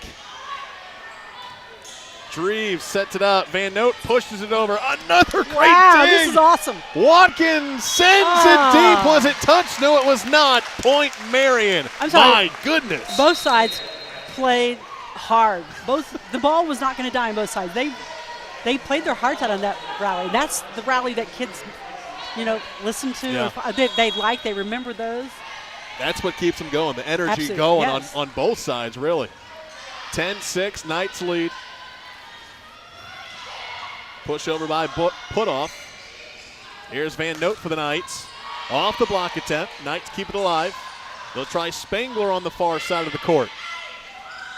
Dreves sets it up. Van Note pushes it over. Another great dig. This is awesome. Watkins sends it deep. Was it touched? No, it was not. Point Marian. I'm sorry. My goodness. Both sides played hard. The ball was not going to die on both sides. They played their hearts out on that rally. That's the rally that kids, listen to. Yeah. They remember those. That's what keeps them going. The energy Absolutely. going Yes. on both sides, really. 10-6, Knights lead. Push over by Putoff. Here's Van Note for the Knights. Off the block attempt. Knights keep it alive. They'll try Spangler on the far side of the court.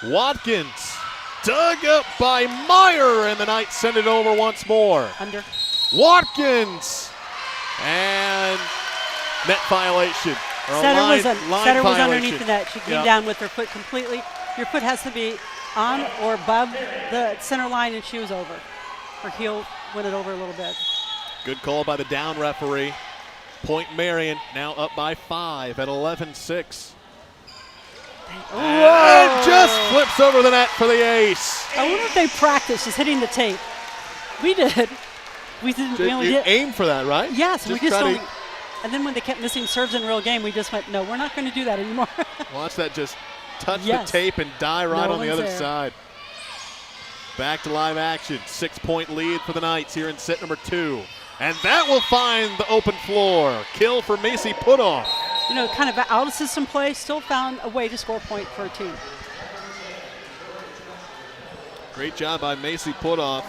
Watkins dug up by Meyer, and the Knights send it over once more. Under. Watkins. And net violation. Setter was underneath the net. She came down with her foot completely. Your foot has to be on or above the center line, and she was over. Her heel went it over a little bit. Good call by the down referee. Point Marian now up by 5 at 11-6. And just flips over the net for the ace. I wonder if they practiced just hitting the tape. We did. We only did. Aim for that, right? Yes, we just only. And then when they kept missing serves in real game, we just went, no, we're not going to do that anymore. Watch that just touch the tape and die right on the other side. Back to live action. 6-point lead for the Knights here in set number 2. And that will find the open floor. Kill for Macy Putoff. Kind of out of system play, still found a way to score a point for a team. Great job by Macy Putoff.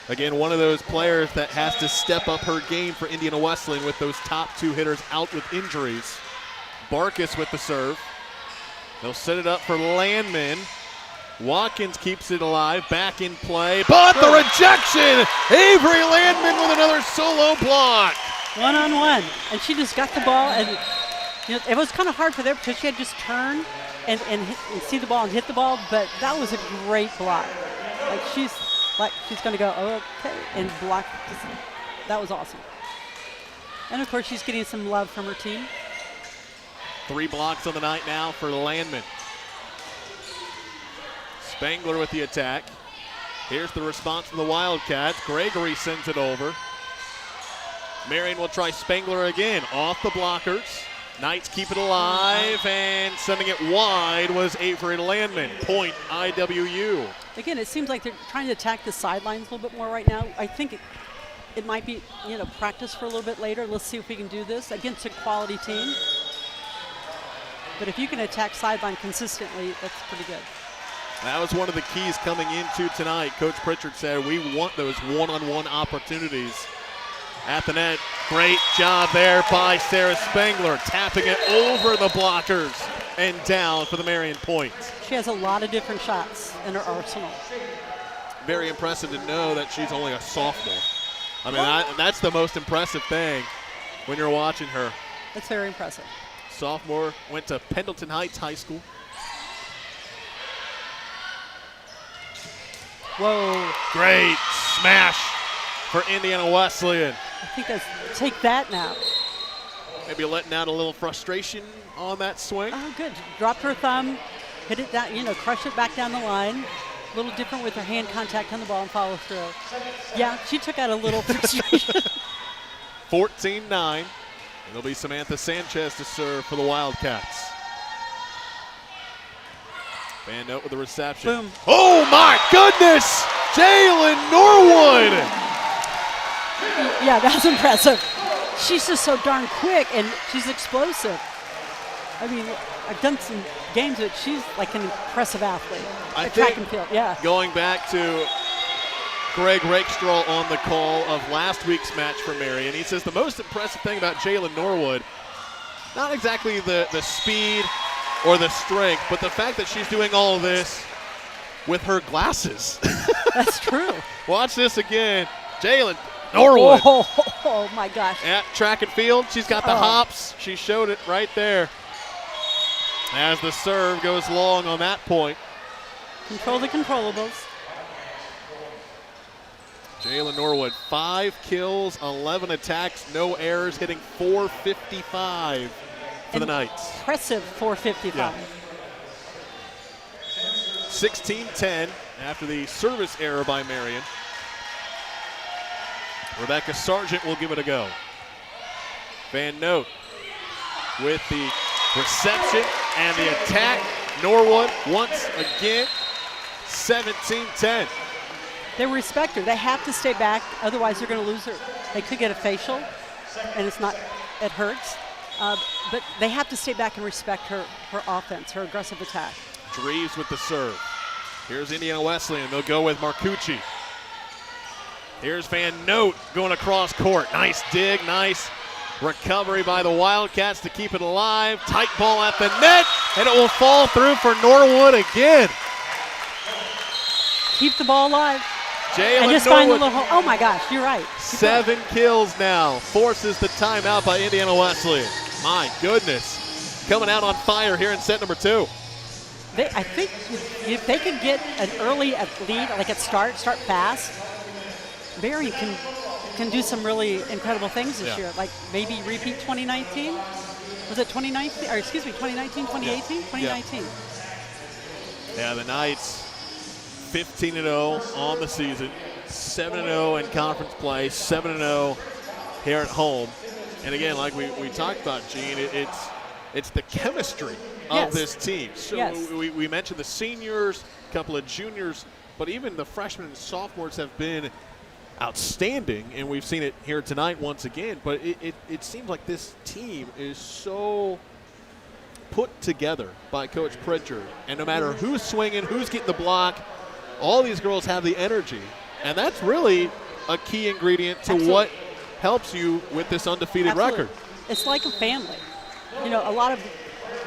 Again, one of those players that has to step up her game for Indiana Wesleyan with those top 2 hitters out with injuries. Barkus with the serve. They'll set it up for Landman. Watkins keeps it alive, back in play, but the rejection! Avery Landman with another solo block. 1-on-1, and she just got the ball, and it was kind of hard for them because she had just turned and see the ball and hit the ball, but that was a great block. She's going to go, okay, and block. That was awesome. And, of course, she's getting some love from her team. 3 blocks on the night now for Landman. Spangler with the attack. Here's the response from the Wildcats. Gregory sends it over. Marian will try Spangler again. Off the blockers. Knights keep it alive, and sending it wide was Avery Landman. Point IWU. Again, it seems like they're trying to attack the sidelines a little bit more right now. I think it might be, practice for a little bit later. Let's see if we can do this against a quality team. But if you can attack sideline consistently, that's pretty good. That was one of the keys coming into tonight. Coach Pritchard said we want those one-on-one opportunities at the net. Great job there by Sarah Spangler, tapping it over the blockers and down for the Marian point. She has a lot of different shots in her arsenal. Very impressive to know that she's only a sophomore. I mean, that's the most impressive thing when you're watching her. That's very impressive. Sophomore, went to Pendleton Heights High School. Whoa. Great smash for Indiana Wesleyan. I think that's, take that now. Maybe letting out a little frustration on that swing. Oh, good. Dropped her thumb, hit it down, crush it back down the line. A little different with her hand contact on the ball and follow through. Yeah, she took out a little frustration. 14-9. It'll be Samantha Sanchez to serve for the Wildcats. Van Note with the reception. Boom. Oh my goodness! Jalen Norwood! Yeah, that's impressive. She's just so darn quick, and she's explosive. I mean, I've done some games that she's like an impressive athlete. Track and field, yeah. Going back to Greg Rakestraw on the call of last week's match for Marian, he says the most impressive thing about Jalen Norwood, not exactly the speed or the strength, but the fact that she's doing all of this with her glasses. That's true. Watch this again. Jalen Norwood. Oh, my gosh. At track and field, she's got the hops. She showed it right there. As the serve goes long on that point. Control the controllables. Jalen Norwood, 5 kills, 11 attacks, no errors, hitting .455 for the Knights. Impressive .455. Yeah. 16-10 after the service error by Marian. Rebecca Sargent will give it a go. Van Note with the reception and the attack. Norwood once again, 17-10. They respect her. They have to stay back, otherwise they're going to lose her. They could get a facial, and it hurts. But they have to stay back and respect her offense, her aggressive attack. Dreves with the serve. Here's Indiana Wesleyan. They'll go with Marcucci. Here's Van Note going across court. Nice dig, nice recovery by the Wildcats to keep it alive. Tight ball at the net, and it will fall through for Norwood again. Keep the ball alive. Jalen and just Norwood, find the little hole. Oh my gosh, you're right. 7 kills now. Forces the timeout by Indiana Wesleyan. My goodness. Coming out on fire here in set number 2. I think if they could get an early lead, like at start fast, Barry can do some really incredible things this year. Like maybe repeat 2019. Was it 2019? Or excuse me, 2019, 2018? 2019. Yeah, the Knights 15-0 on the season, 7-0 in conference play, 7-0 here at home. And again, like we talked about, Gene, it's the chemistry of this team. So we mentioned the seniors, a couple of juniors, but even the freshmen and sophomores have been outstanding, and we've seen it here tonight once again. But it seems like this team is so put together by Coach Pritchard, and no matter who's swinging, who's getting the block, all these girls have the energy, and that's really a key ingredient to what helps you with this undefeated record. It's like a family. You know, a lot of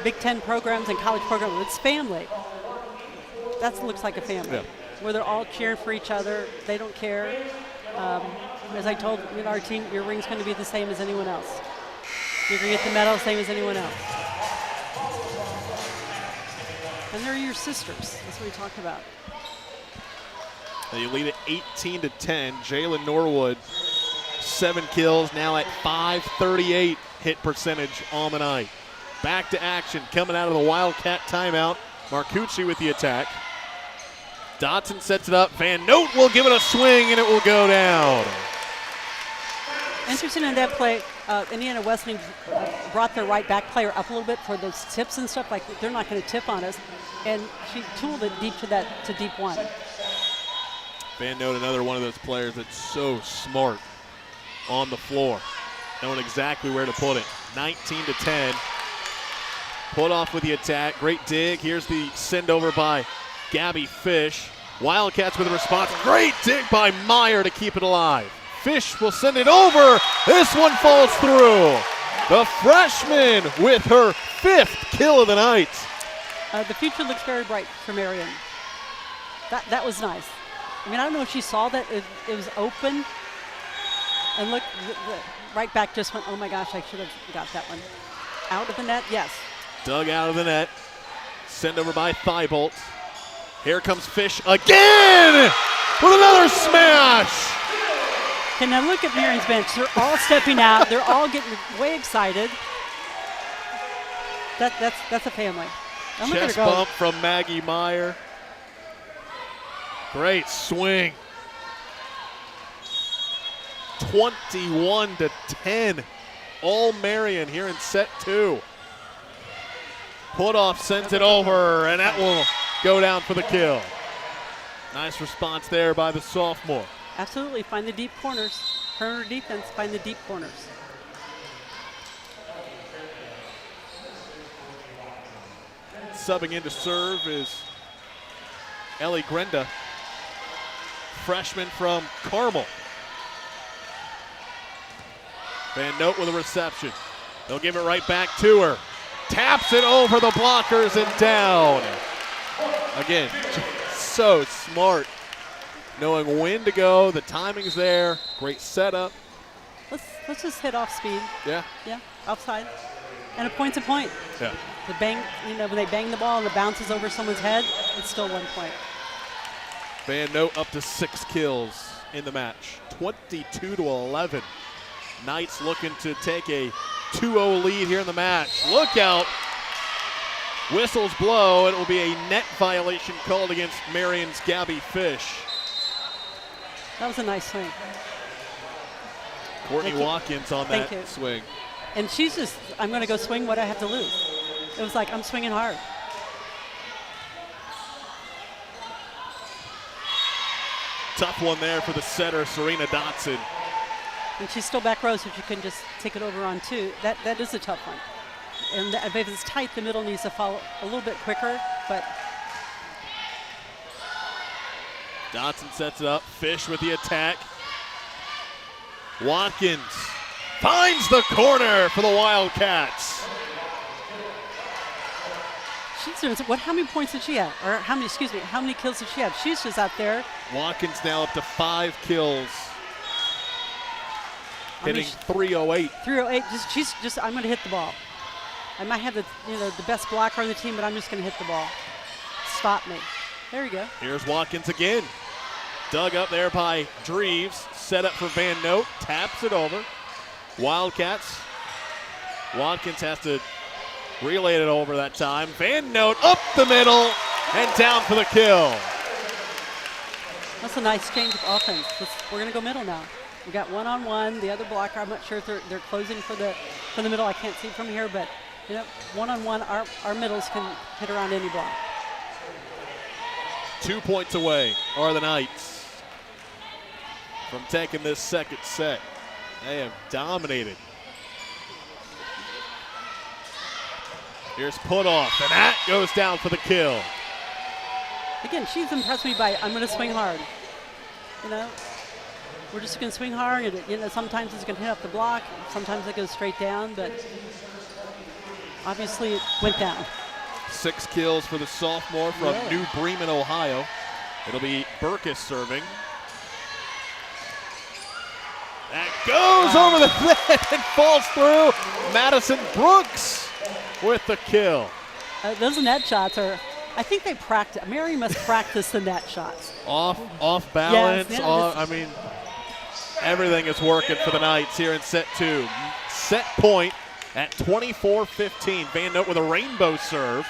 Big Ten programs and college programs, it's family. That looks like a family, where they're all cheering for each other. They don't care. As I told our team, your ring's going to be the same as anyone else. You're going to get the medal same as anyone else. And they're your sisters. That's what we talked about. You lead at 18-10. Jalen Norwood, 7 kills, now at .538 hit percentage on the night. Back to action, coming out of the Wildcat timeout. Marcucci with the attack. Dotson sets it up. Van Note will give it a swing, and it will go down. Interesting in that play, Indiana Wesleyan brought their right back player up a little bit for those tips and stuff. Like, they're not going to tip on us. And she tooled it deep to deep one. Van Note, another one of those players that's so smart on the floor, knowing exactly where to put it. 19-10. Put off with the attack. Great dig. Here's the send over by Gabby Fish. Wildcats with a response. Great dig by Meyer to keep it alive. Fish will send it over. This one falls through. The freshman with her 5th kill of the night. The future looks very bright for Marian. That was nice. I mean, I don't know if she saw that it was open. And look, the right back just went, oh my gosh, I should have got that one. Out of the net, yes. Dug out of the net. Send over by Thibault. Here comes Fish again with another smash. Okay, now look at Marian's bench. They're all stepping out. They're all getting way excited. That's a family. Chest bump from Maggie Meyer. Great swing. 21-10. All Marian here in set 2. Putoff sends it over, and that will go down for the kill. Nice response there by the sophomore. Absolutely, find the deep corners. Perimeter defense, find the deep corners. Subbing in to serve is Ellie Grenda, freshman from Carmel. Van Note with a reception. They'll give it right back to her. Taps it over the blockers and down. Again, so smart. Knowing when to go, the timing's there. Great setup. Let's just hit off speed. Yeah. Yeah, outside. And a point's a point. Yeah. The bang, when they bang the ball and it bounces over someone's head, it's still 1 point. Van Note up to 6 kills in the match. 22-11. Knights looking to take a 2-0 lead here in the match. Look out. Whistles blow. It will be a net violation called against Marion's Gabby Fish. That was a nice swing. Courtney Watkins on that swing. And she's just, I'm going to go swing what I have to lose. It was like, I'm swinging hard. Tough one there for the setter, Serena Dotson. And she's still back row, so if you can just take it over on 2, that is a tough one. And if it's tight, the middle needs to follow a little bit quicker, but. Dotson sets it up, Fish with the attack. Watkins finds the corner for the Wildcats. How many points did she have? Or how many kills did she have? She's just out there. Watkins now up to 5 kills. Hitting 308. 308, she's just, I'm gonna hit the ball. I might have the best blocker on the team, but I'm just gonna hit the ball. Stop me. There you go. Here's Watkins again. Dug up there by Dreves. Set up for Van Note. Taps it over. Wildcats. Watkins has to relay it over that time. Van Note up the middle and down for the kill. That's a nice change of offense. We're going to go middle now. We got one-on-one. The other blocker, I'm not sure if they're closing for the middle. I can't see from here, but one-on-one, our middles can hit around any block. 2 points away are the Knights from taking this second set. They have dominated. Here's Putoff, and that goes down for the kill. Again, she's impressed me by, I'm going to swing hard. We're just going to swing hard. And, sometimes it's going to hit up the block. Sometimes it goes straight down, but obviously it went down. 6 kills for the sophomore from New Bremen, Ohio. It'll be Burkus serving. That goes over the net and falls through. Madison Brooks with the kill. Those net shots are, I think they practice. Mary must practice the net shots. Off balance. Yes, Everything is working for the Knights here in set 2. Set point at 24-15. Van Note with a rainbow serve.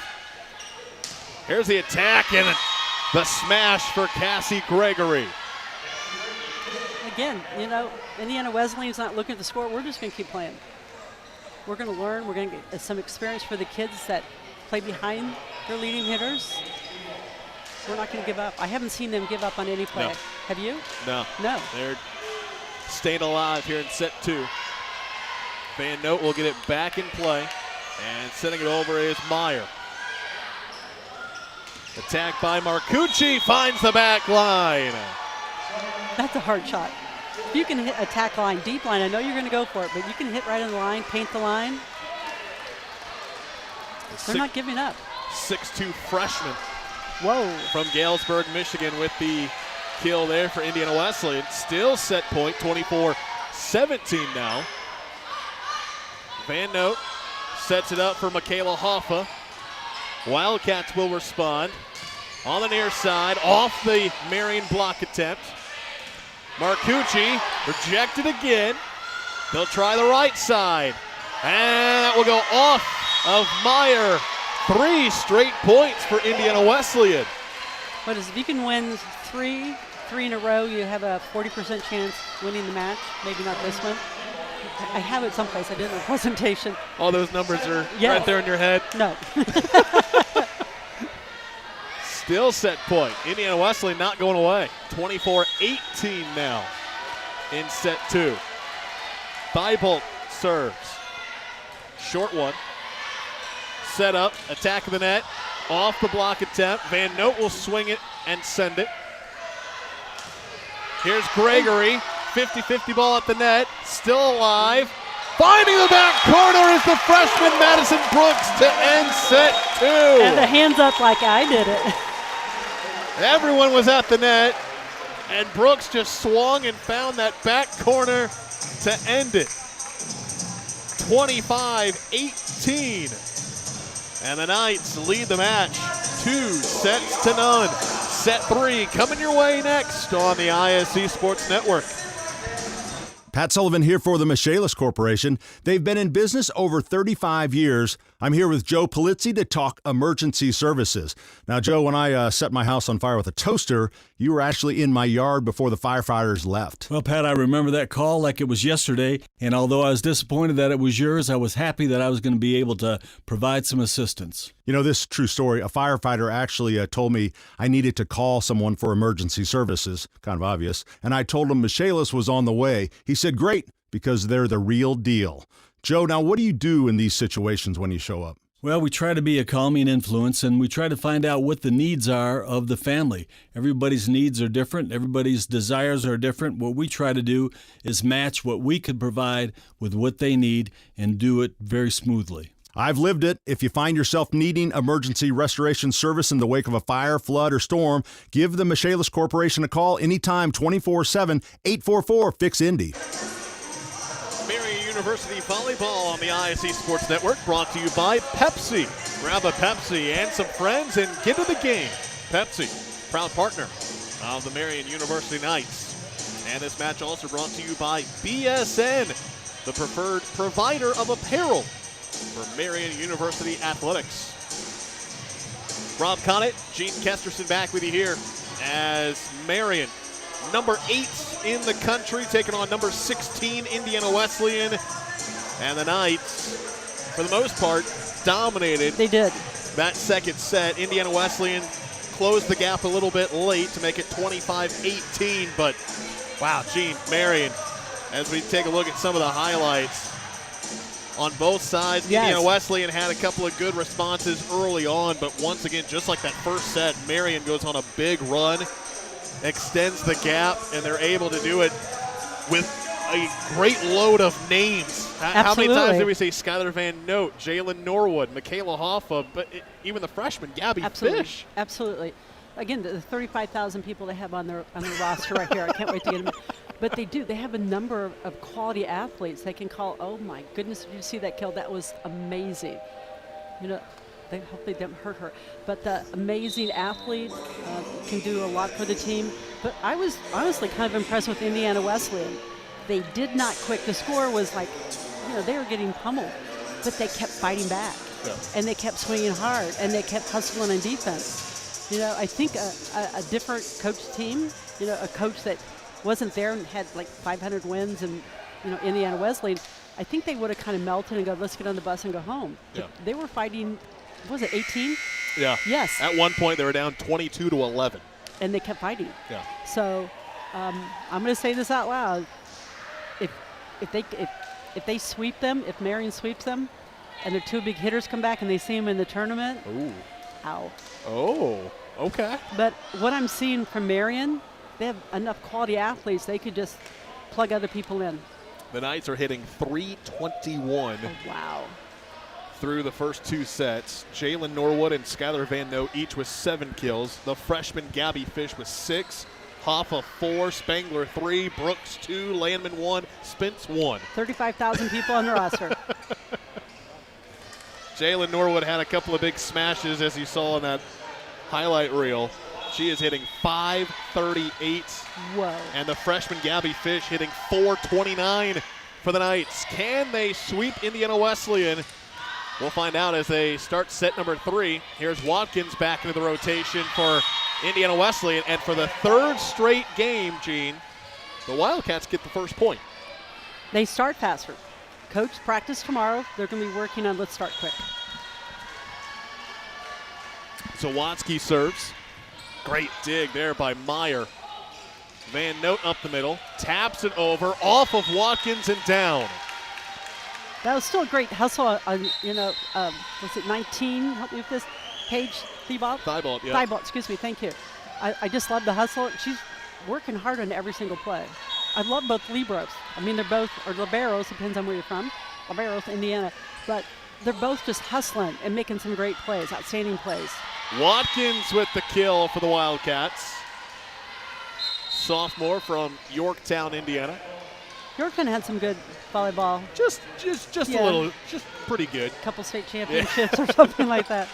Here's the attack and the smash for Cassie Gregory. Again, Indiana Wesleyan's not looking at the score. We're just going to keep playing. We're going to learn. We're going to get some experience for the kids that play behind their leading hitters. We're not going to give up. I haven't seen them give up on any play. No. Have you? No. No. They're staying alive here in set 2. Van Note will get it back in play, and sending it over is Meyer. Attack by Marcucci, finds the back line. That's a hard shot. If you can hit attack line, deep line, I know you're going to go for it, but you can hit right on the line, paint the line. They're not giving up. 6'2" freshman. Whoa. From Galesburg, Michigan with the kill there for Indiana Wesleyan. Still set point, 24-17 now. Van Note sets it up for Michaela Hoffa. Wildcats will respond. On the near side, off the Marian block attempt. Marcucci rejected again. They'll try the right side. And that will go off of Meyer. 3 straight points for Indiana Wesleyan. If you can win 3, 3 in a row, you have a 40% chance winning the match. Maybe not this one. I have it someplace. I did in the presentation. All those numbers are right there in your head. No. Still set point. Indiana Wesleyan not going away. 24-18 now in set 2. Thibault serves. Short one. Set up. Attack of the net. Off the block attempt. Van Noot will swing it and send it. Here's Gregory. 50-50 ball at the net. Still alive. Finding the back corner is the freshman Madison Brooks to end set 2. And the hands up like I did it. Everyone was at the net, and Brooks just swung and found that back corner to end it. 25-18. And the Knights lead the match 2-0. Set 3 coming your way next on the ISC Sports Network. Pat Sullivan here for the Michaelis Corporation. They've been in business over 35 years. I'm here with Joe Polizzi to talk emergency services. Now, Joe, when I set my house on fire with a toaster, you were actually in my yard before the firefighters left. Well, Pat, I remember that call like it was yesterday, and although I was disappointed that it was yours, I was happy that I was going to be able to provide some assistance. You know, this true story, a firefighter actually told me I needed to call someone for emergency services, kind of obvious, and I told him Michaelis was on the way. He said, great, because they're the real deal. Joe, now what do you do in these situations when you show up? Well, we try to be a calming influence, and we try to find out what the needs are of the family. Everybody's needs are different. Everybody's desires are different. What we try to do is match what we could provide with what they need and do it very smoothly. I've lived it. If you find yourself needing emergency restoration service in the wake of a fire, flood, or storm, give the Michaelis Corporation a call anytime, 24/7, 844-FIX-INDY. Marian University Volleyball on the ISC Sports Network, brought to you by Pepsi. Grab a Pepsi and some friends and get to the game. Pepsi, proud partner of the Marian University Knights. And this match also brought to you by BSN, the preferred provider of apparel for Marian University Athletics. Rob Connett, Gene Kesterson back with you here as Marian, number 8 in the country, taking on number 16 Indiana Wesleyan. And the Knights, for the most part, dominated. They did. That second set. Indiana Wesleyan closed the gap a little bit late to make it 25-18. But, wow, Gene, Marian, as we take a look at some of the highlights on both sides, yes. Indiana Wesleyan had a couple of good responses early on, but once again, just like that first set, Marian goes on a big run, extends the gap, and they're able to do it with a great load of names. How many times did we say Skylar Van Noot, Jalen Norwood, Michaela Hoffa, but even the freshman, Gabby Fish? Absolutely. Again, the 35,000 people they have on their roster right here. I can't wait to get them. But they do. They have a number of quality athletes they can call. Oh, my goodness, did you see that kill? That was amazing. You know, they hope they didn't hurt her. But the amazing athlete can do a lot for the team. But I was honestly kind of impressed with Indiana Wesleyan. They did not quit. The score was like, you know, they were getting pummeled. But they kept fighting back. Yeah. And they kept swinging hard. And they kept hustling on defense. You know, I think a different coach team, you know, a coach that wasn't there and had like 500 wins and, you know, Indiana Wesleyan, I think they would have kind of melted and go, let's get on the bus and go home. Yeah. They were fighting, what was it, 18? Yeah. Yes. At one point, they were down 22-11. And they kept fighting. Yeah. So I'm going to say this out loud. If they sweep them, if Marian sweeps them, and their 2 big hitters come back and they see them in the tournament, ooh. Ow. Oh, okay. But what I'm seeing from Marian, they have enough quality athletes, they could just plug other people in. The Knights are hitting .321. Oh, wow. Through the first 2 sets. Jalen Norwood and Skylar Van Noot each with 7 kills. The freshman Gabby Fish with 6. Hoffa 4, Spangler 3, Brooks 2, Landman 1, Spence 1. 35,000 people on the roster. Jalen Norwood had a couple of big smashes, as you saw in that highlight reel. She is hitting .538. Whoa. And the freshman Gabby Fish hitting .429 for the Knights. Can they sweep Indiana Wesleyan We'll find out as they start set number 3. Here's Watkins back into the rotation for Indiana Wesleyan. And for the third straight game, Gene, the Wildcats get the first point. They start faster. Coach practice tomorrow. They're going to be working on let's start quick. Zawatsky serves. Great dig there by Meyer. Van Note up the middle. Taps it over. Off of Watkins and down. That was still a great hustle on, was it 19? Help me with this. Paige Thibault? Thibault, yeah. Thibault, excuse me, thank you. I just love the hustle. She's working hard on every single play. I love both liberos. I mean, they're both, or liberos, depends on where you're from. Liberos, Indiana. But they're both just hustling and making some great plays, outstanding plays. Watkins with the kill for the Wildcats. Sophomore from Yorktown, Indiana. Yorktown had some good volleyball. Just a little, just pretty good. Couple state championships or something like that.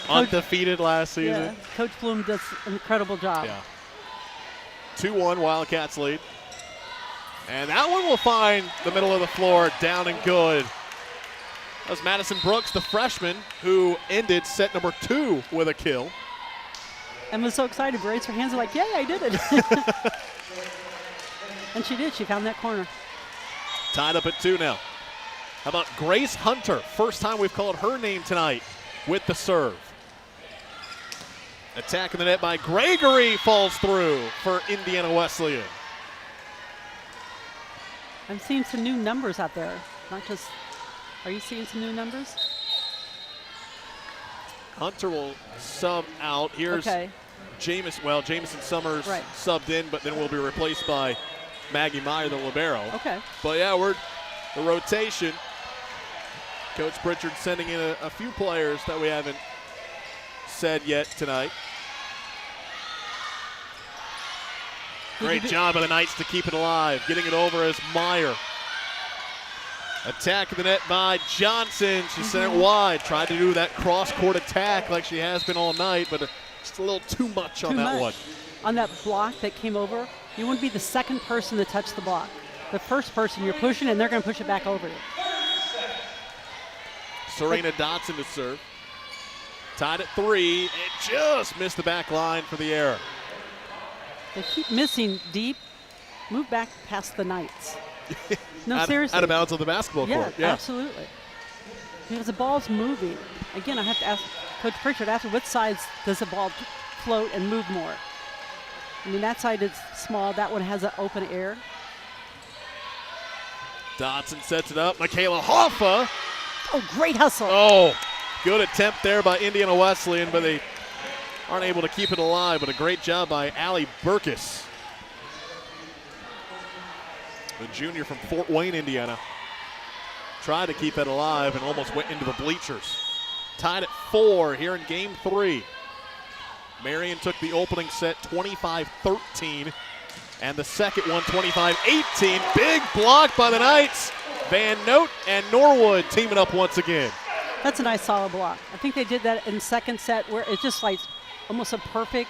Undefeated last season. Yeah, Coach Bloom does an incredible job. Yeah. 2-1 Wildcats lead. And that one will find the middle of the floor down and good. That was Madison Brooks, the freshman, who ended set number 2 with a kill. And was so excited, raised her hands and like, yeah, I did it. And she did. She found that corner. Tied up at 2 now. How about Grace Hunter? First time we've called her name tonight with the serve. Attack in the net by Gregory falls through for Indiana Wesleyan. I'm seeing some new numbers out there. Not just, are you seeing some new numbers? Hunter will sub out. Here's Jamison Summers subbed in, but then will be replaced by Maggie Meyer, the libero. Okay. But yeah, we're the rotation. Coach Pritchard sending in a few players that we haven't said yet tonight. Great job by the Knights to keep it alive. Getting it over as Meyer. Attack in the net by Johnson. She sent it wide. Tried to do that cross-court attack like she has been all night, but just a little too much on that one. On that block that came over, you wouldn't be the second person to touch the block. The first person you're pushing, and they're going to push it back over you. Serena Dotson to serve. Tied at 3, and just missed the back line for the error. They keep missing deep. Move back past the Knights. No, seriously. Out of bounds on the basketball court. Yeah, absolutely. Because the ball's moving. Again, I have to ask Coach Pritchard, after what sides does the ball float and move more? I mean, that side is small. That one has an open air. Dotson sets it up. Michaela Hoffa. Oh, great hustle. Oh, good attempt there by Indiana Wesleyan, but they aren't able to keep it alive. But a great job by Allie Burkus, the junior from Fort Wayne, Indiana. Tried to keep it alive and almost went into the bleachers. Tied at 4 here in game 3. Marian took the opening set 25-13 and the second one 25-18. Big block by the Knights. Van Note and Norwood teaming up once again. That's a nice solid block. I think they did that in the second set where it's just like almost a perfect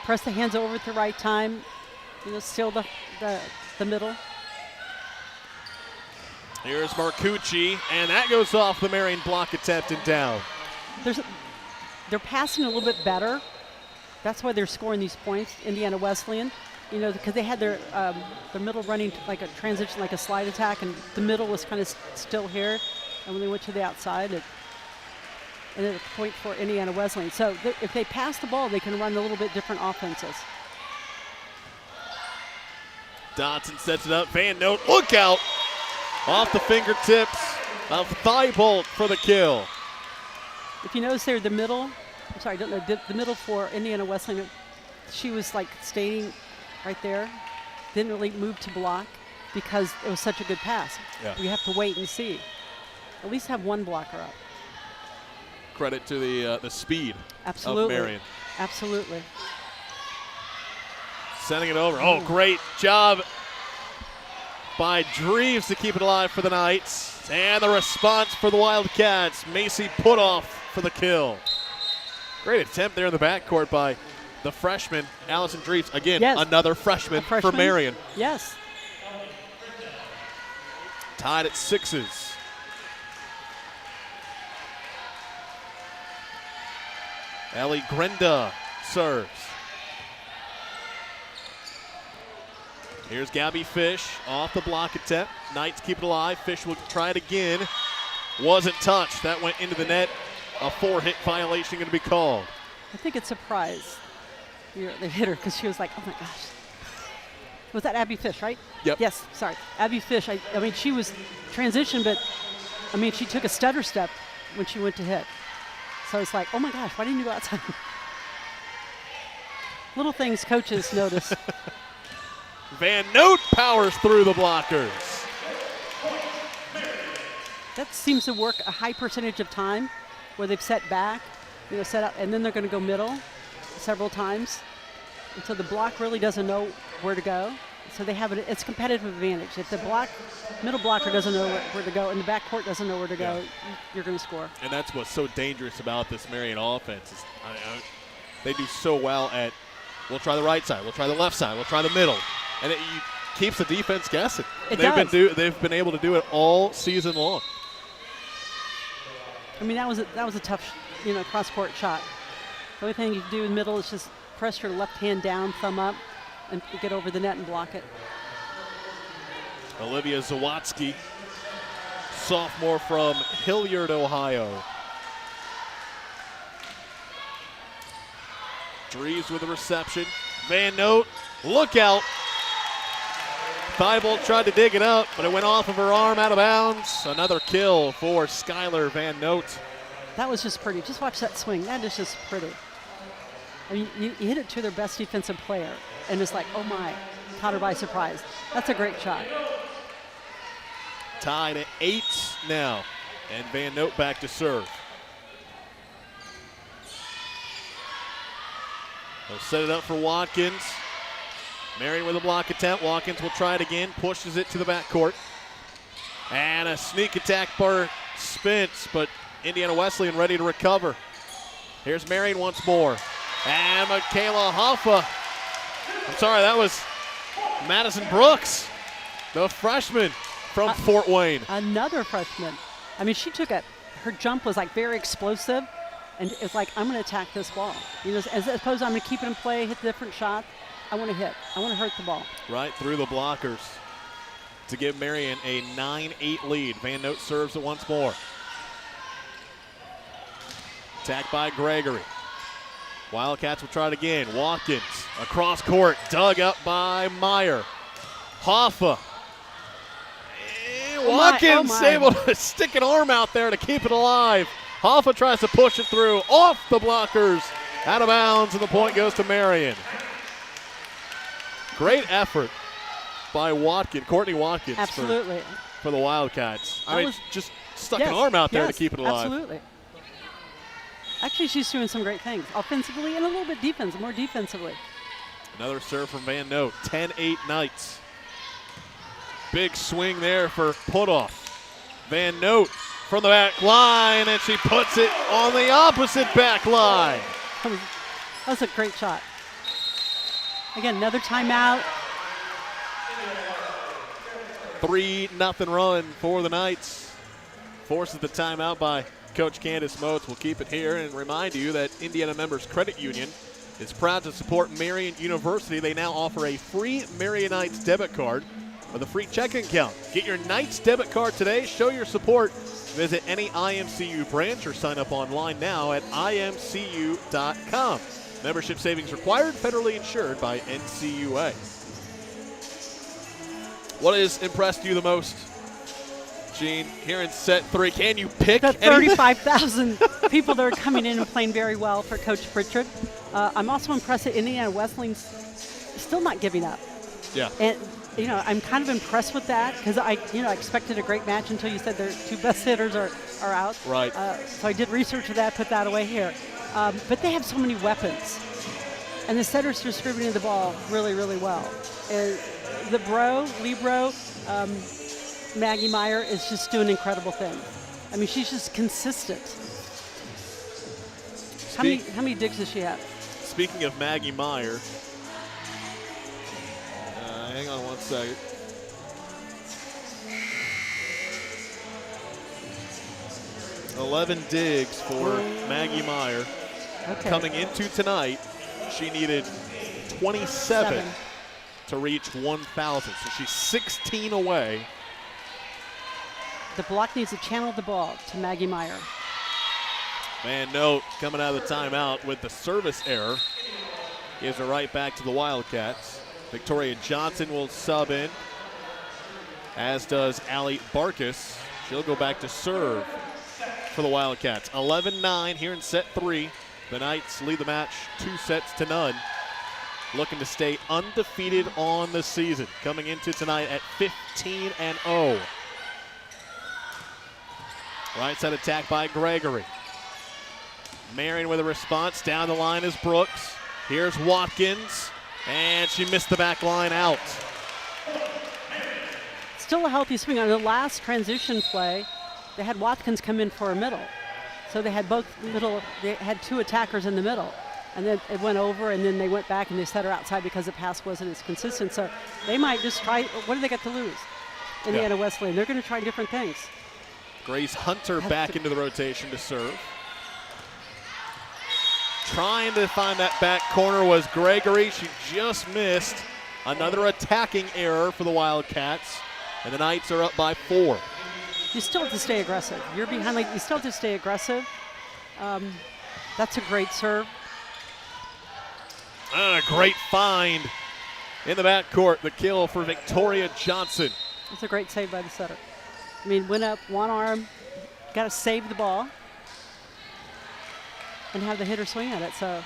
press the hands over at the right time, seal the middle. Here's Marcucci, and that goes off the Marian block attempt and down. They're passing a little bit better. That's why they're scoring these points, Indiana Wesleyan. Because they had their middle running like a transition, like a slide attack, and the middle was kind of still here. And when they went to the outside, it ended a point for Indiana Wesleyan. So if they pass the ball, they can run a little bit different offenses. Dotson sets it up. Van Note, look out! Off the fingertips of Thibault for the kill. If you notice there, the middle for Indiana Wesleyan, she was like staying right there, didn't really move to block because it was such a good pass. Yeah. We have to wait and see. At least have one blocker up. Credit to the speed of Marian. Absolutely. Sending it over. Oh, great job by Dreves to keep it alive for the Knights. And the response for the Wildcats. Macy Putoff for the kill. Great attempt there in the backcourt by the freshman, Allison Dreves. Again, another freshman for Marian. Yes. Tied at 6s. Ellie Grenda serves. Here's Gabby Fish off the block attempt. Knights keep it alive. Fish will try it again. Wasn't touched. That went into the net. A 4-hit violation going to be called. I think it's surprise. They hit her because she was like, oh my gosh. Was that Abby Fish, right? Yep. Yes, sorry. Abby Fish, I mean, she was transitioned, but I mean, she took a stutter step when she went to hit. So it's like, oh my gosh, why didn't you go outside? Little things coaches notice. Van Noot powers through the blockers. That seems to work a high percentage of time where they've set back, set up, and then they're going to go middle several times. And so the block really doesn't know where to go. So they have it's competitive advantage. If the middle blocker doesn't know where to go and the back court doesn't know where to go, you're going to score. And that's what's so dangerous about this Marian offense. Is, they do so well at, we'll try the right side, we'll try the left side, we'll try the middle. And it keeps the defense guessing. They've been able to do it all season long. I mean, that was a tough, cross-court shot. The only thing you can do in the middle is just press your left hand down, thumb up, and get over the net and block it. Olivia Zawatsky, sophomore from Hilliard, Ohio. Drees with the reception. Van Noot, look out. Thibault tried to dig it up, but it went off of her arm, out of bounds. Another kill for Skylar Van Noot. That was just pretty. Just watch that swing. That is just pretty. I mean, you hit it to their best defensive player, and it's like, oh my, caught her by surprise. That's a great shot. Tied at 8 now, and Van Noot back to serve. They'll set it up for Watkins. Marian with a block attempt. Watkins will try it again, pushes it to the backcourt. And a sneak attack for Spence, but Indiana Wesleyan ready to recover. Here's Marian once more. And Michaela Hoffa. I'm sorry, that was Madison Brooks, the freshman from Fort Wayne. Another freshman. I mean, she took her jump was like very explosive, and it's like, I'm going to attack this ball. As opposed to I'm going to keep it in play, hit the different shot. I want to hit. I want to hurt the ball. Right through the blockers to give Marian a 9-8 lead. Van Noot serves it once more. Attack by Gregory. Wildcats will try it again. Watkins across court, dug up by Meyer. Hoffa. Watkins able to stick an arm out there to keep it alive. Hoffa tries to push it through, off the blockers, out of bounds, and the point goes to Marian. Great effort by Courtney Watkins. Absolutely. For the Wildcats. Just stuck an arm out there to keep it alive. Absolutely. Actually, she's doing some great things offensively and a little bit more defensively. Another serve from Van Noot. 10-8 Knights. Big swing there for Putoff. Van Noot from the back line, and she puts it on the opposite back line. That was a great shot. Again, another timeout. 3-0 run for the Knights. Forces the timeout by Coach Candace Motes. We'll keep it here and remind you that Indiana Members Credit Union is proud to support Marian University. They now offer a free Marian Knights debit card with a free checking account. Get your Knights debit card today. Show your support. Visit any IMCU branch or sign up online now at imcu.com. Membership savings required, federally insured by NCUA. What has impressed you the most, Gene, here in set 3? Can you pick the 35,000 people that are coming in and playing very well for Coach Pritchard? I'm also impressed that Indiana Wesleyan's still not giving up. Yeah. And, I'm kind of impressed with that because I expected a great match until you said their two best hitters are out. Right. So I did research of that, put that away here. But they have so many weapons. And the setters distributing the ball really, really well. And the libero, Maggie Meyer is just doing incredible things. I mean, she's just consistent. How many digs does she have? Speaking of Maggie Meyer, hang on one second. .11 digs for Maggie Meyer. Okay. Coming into tonight, she needed 27 to reach 1,000. So she's 16 away. The block needs to channel the ball to Maggie Meyer. Van Note coming out of the timeout with the service error. Gives it right back to the Wildcats. Victoria Johnson will sub in, as does Allie Barkus. She'll go back to serve for the Wildcats. 11-9 here in set 3. The Knights lead the match 2-0. Looking to stay undefeated on the season. Coming into tonight at 15-0. Right side attack by Gregory. Marian with a response. Down the line is Brooks. Here's Watkins. And she missed the back line out. Still a healthy swing. On the last transition play, they had Watkins come in for a middle. So they had both middle, they had 2 attackers in the middle. And then it went over, and then they went back and they set her outside because the pass wasn't as consistent. So they might just try, what do they got to lose? Indiana Wesleyan. They're going to try different things. Grace Hunter back into the rotation to serve. Trying to find that back corner was Gregory. She just missed. Another attacking error for the Wildcats. And the Knights are up by 4. You still have to stay aggressive. You're behind, like, you still have to stay aggressive. That's a great serve. And a great find in the backcourt. The kill for Victoria Johnson. It's a great save by the setter. I mean, went up, one arm, got to save the ball and have the hitter swing at it. So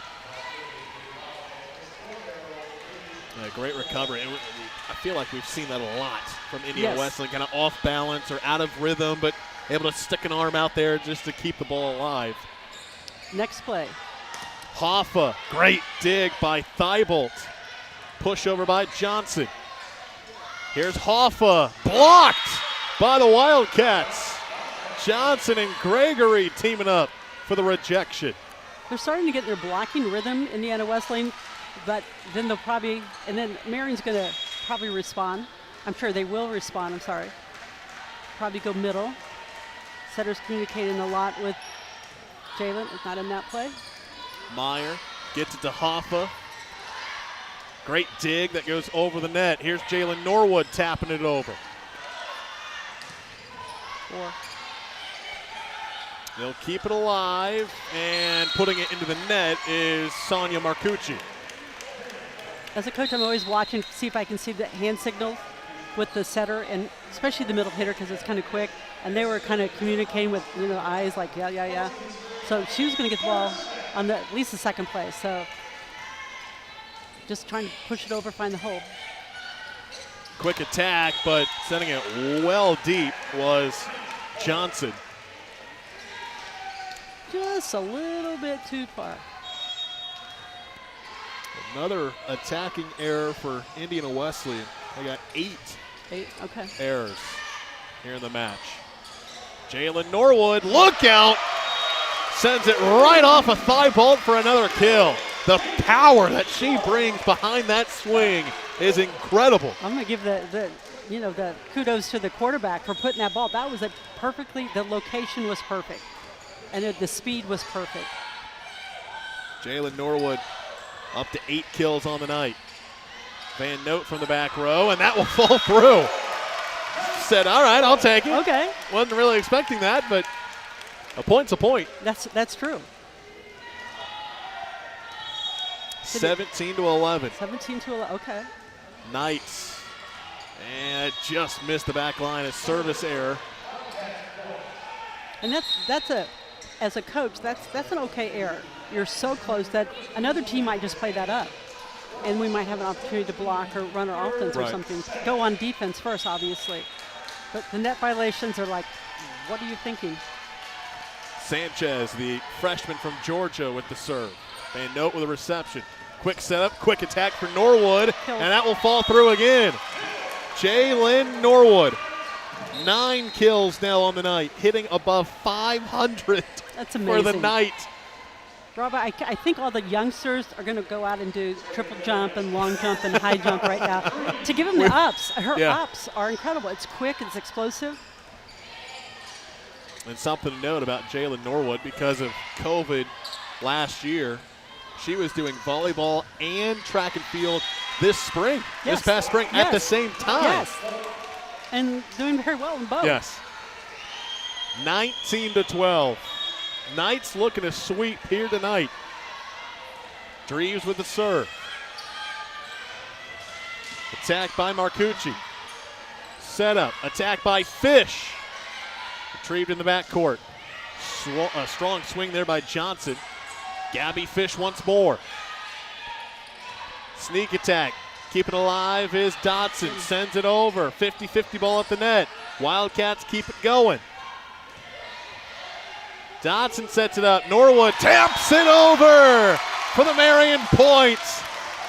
a great recovery. I feel like we've seen that a lot from Indiana Wesleyan, kind of off balance or out of rhythm, but able to stick an arm out there just to keep the ball alive. Next play. Hoffa, great dig by Thibault. Push over by Johnson. Here's Hoffa, blocked by the Wildcats. Johnson and Gregory teaming up for the rejection. They're starting to get their blocking rhythm, Indiana Wesleyan, but then they'll probably, and then Marian's going to probably respond. I'm sure they will respond, I'm sorry. Probably go middle. Setters communicating a lot with Jalen. It's not in that play. Meyer gets it to Hoffa. Great dig that goes over the net. Here's Jalen Norwood tapping it over. 4. They'll keep it alive, and putting it into the net is Sonia Marcucci. As a coach, I'm always watching, see if I can see the hand signals with the setter, and especially the middle hitter because it's kind of quick. And they were kind of communicating with, eyes like, yeah. So she was going to get the ball on at least the second play. So just trying to push it over, find the hole. Quick attack, but sending it well deep was Johnson. Just a little bit too far. Another attacking error for Indiana Wesleyan. They got 8 okay. errors here in the match. Jalen Norwood, look out! Sends it right off a thigh bolt for another kill. The power that she brings behind that swing is incredible. I'm going to give the kudos to the quarterback for putting that ball. That was the location was perfect, and the speed was perfect. Jalen Norwood up to 8 kills on the night. Van Note from the back row, and that will fall through. Said, all right, I'll take it. Okay. Wasn't really expecting that, but a point's a point. That's true. 17-11. 17-11, okay. Knights. And just missed the back line, a service error. And as a coach, that's an okay error. You're so close that another team might just play that up. And we might have an opportunity to block or run our offense or something. Go on defense first, obviously. But the net violations are like, what are you thinking? Sanchez, the freshman from Georgia, with the serve. Van Note with a reception. Quick setup, quick attack for Norwood, and that will fall through again. Jalen Norwood, 9 kills now on the night, hitting above 500 That's amazing. for the night. Robert, I think all the youngsters are going to go out and do triple jump and long jump and high jump right now to give them the ups. Her ups are incredible. It's quick, it's explosive. And something to note about Jalen Norwood, because of COVID, last year. She was doing volleyball and track and field this spring, this past spring, at the same time. Yes, and doing very well in both. Yes. 19-12. Knights looking to sweep here tonight. Dreves with the serve. Attack by Marcucci. Set up. Attack by Fish. Retrieved in the backcourt. A strong swing there by Johnson. Gabby Fish once more. Sneak attack. Keeping alive is Dodson. Sends it over. 50-50 ball at the net. Wildcats keep it going. Dodson sets it up. Norwood taps it over for the Marian points.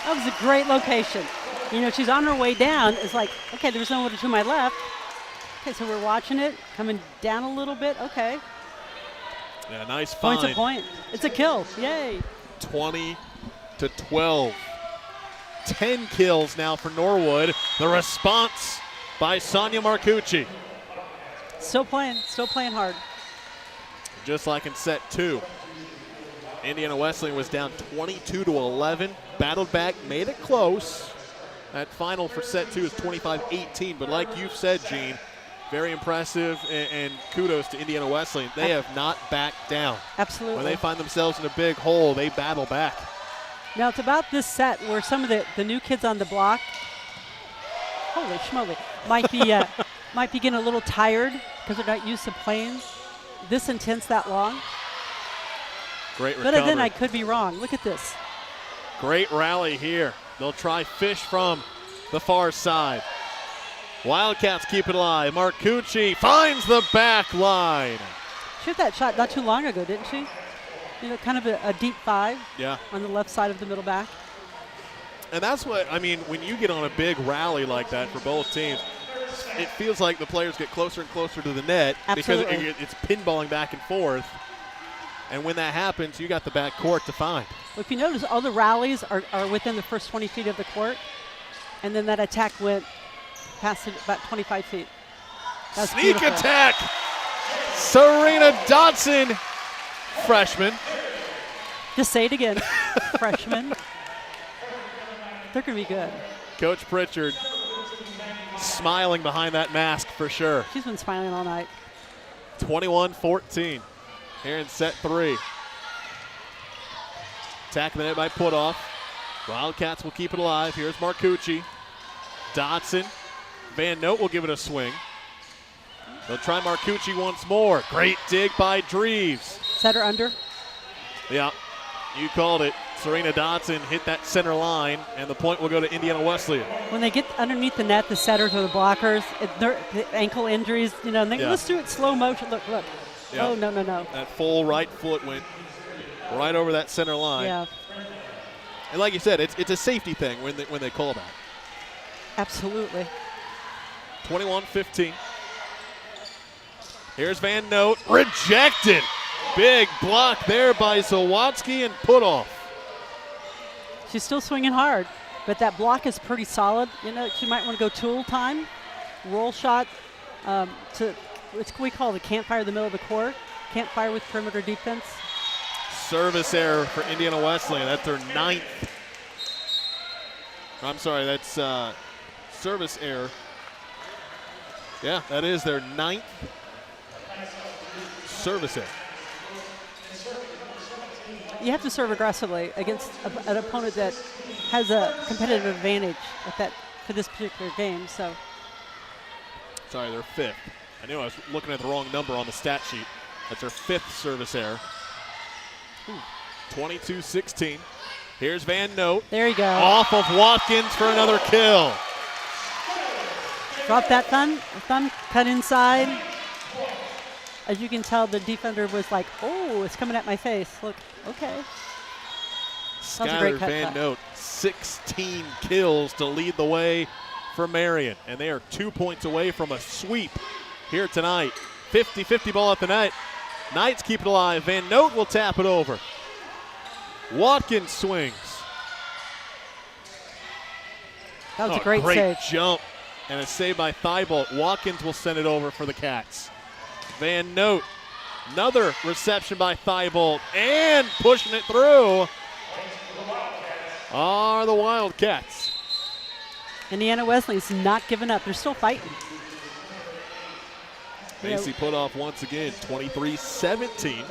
That was a great location. You know, she's on her way down. It's like, okay, there's no one to my left. Okay, so we're watching it, coming down a little bit. Okay. Yeah, nice find. Point's a point. It's a kill. Yay. 20-12. 10 kills now for Norwood. The response by Sonia Marcucci. Still playing hard. Just like in set 2. Indiana Wesleyan was down 22-11. Battled back, made it close. That final for set 2 is 25-18. But like you've said, Gene, very impressive, and kudos to Indiana Wesleyan. They have not backed down. Absolutely. When they find themselves in a big hole, they battle back. Now it's about this set where some of the new kids on the block, holy schmoly, might be getting a little tired because they're not used to playing this intense that long. Great recovery. But then I could be wrong. Look at this. Great rally here. They'll try Fish from the far side. Wildcats keep it alive. Marcucci finds the back line. She hit that shot not too long ago, didn't she? You know, kind of a deep 5 on the left side of the middle back. And that's what, I mean, when you get on a big rally like that for both teams, it feels like the players get closer and closer to the net. Absolutely. Because it's pinballing back and forth. And when that happens, you got the back court to find. Well, if you notice, all the rallies are within the first 20 feet of the court. And then that attack went past it about 25 feet. That's Sneak beautiful. attack! Serena Dodson, freshman. Just say it again, freshman. They're going to be good. Coach Pritchard smiling behind that mask for sure. She's been smiling all night. 21-14 here in set 3. Attack the net by Putoff. Wildcats will keep it alive. Here's Marcucci. Dodson. Van Note will give it a swing. They'll try Marcucci once more. Great dig by Dreves. Set her under. Yeah, you called it. Serena Dodson hit that center line, and the point will go to Indiana Wesleyan. When they get underneath the net, the setters or the blockers, the ankle injuries, you know, and let's do it slow motion. Look. Yeah. Oh, no. That full right foot went right over that center line. Yeah. And like you said, it's a safety thing when they call that. Absolutely. 21-15. Here's Van Note. Rejected. Big block there by Zawatsky and Putoff. She's still swinging hard, but that block is pretty solid. You know, she might want to go tool time, roll shot to which we call the campfire in the middle of the court. Campfire with perimeter defense. Service error for Indiana Wesleyan. That's their 9th. I'm sorry, that's service error. Yeah, that is their 9th service error. You have to serve aggressively against an opponent that has a competitive advantage for this particular game. So, sorry, they're 5th. I knew I was looking at the wrong number on the stat sheet. That's their 5th service error. 22-16. Here's Van Note. There you go. Off of Watkins for another kill. Drop that thumb, cut inside. As you can tell, the defender was like, oh, it's coming at my face. Look, okay. Skylar Van Note, 16 kills to lead the way for Marian. And they are 2 points away from a sweep here tonight. 50-50 ball at the net. Knights keep it alive. Van Note will tap it over. Watkins swings. That was a great save. Jump and a save by Thibault. Watkins will send it over for the Cats. Van Note Another reception by Thibault, and pushing it through are the Wildcats. Indiana Wesleyan's not giving up. They're still fighting. Macy put off once again, 23-17.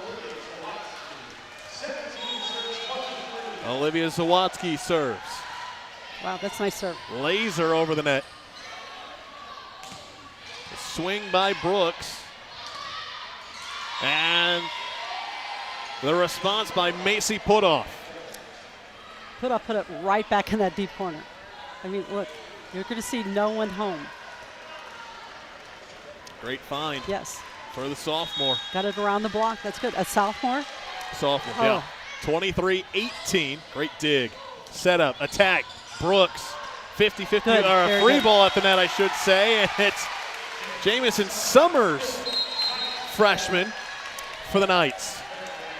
Olivia Zawatsky serves. Wow, that's nice serve. Laser over the net. A swing by Brooks. And the response by Macy Putoff. Putoff put it right back in that deep corner. I mean, look, you're going to see no one home. Great find. Yes. For the sophomore. Got it around the block. That's good. A sophomore? Sophomore, oh. yeah. 23-18. Great dig. Setup, attack. Brooks. 50-50, or a free ball at the net, I should say. And it's Jamison Summers, freshman, for the Knights.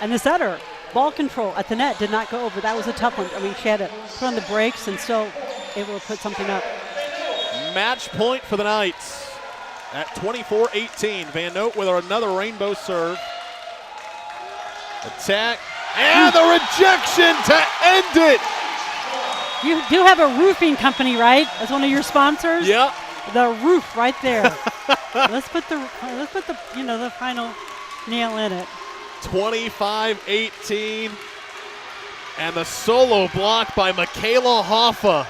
And the setter, ball control at the net, did not go over. That was a tough one. I mean, she had to put on the brakes and still able to put something up. Match point for the Knights at 24-18. Van Note with another rainbow serve. Attack, and the rejection to end it. You do have a roofing company, right? As one of your sponsors? Yep. The roof right there. let's put the the final nail in it. 25-18. And the solo block by Michaela Hoffa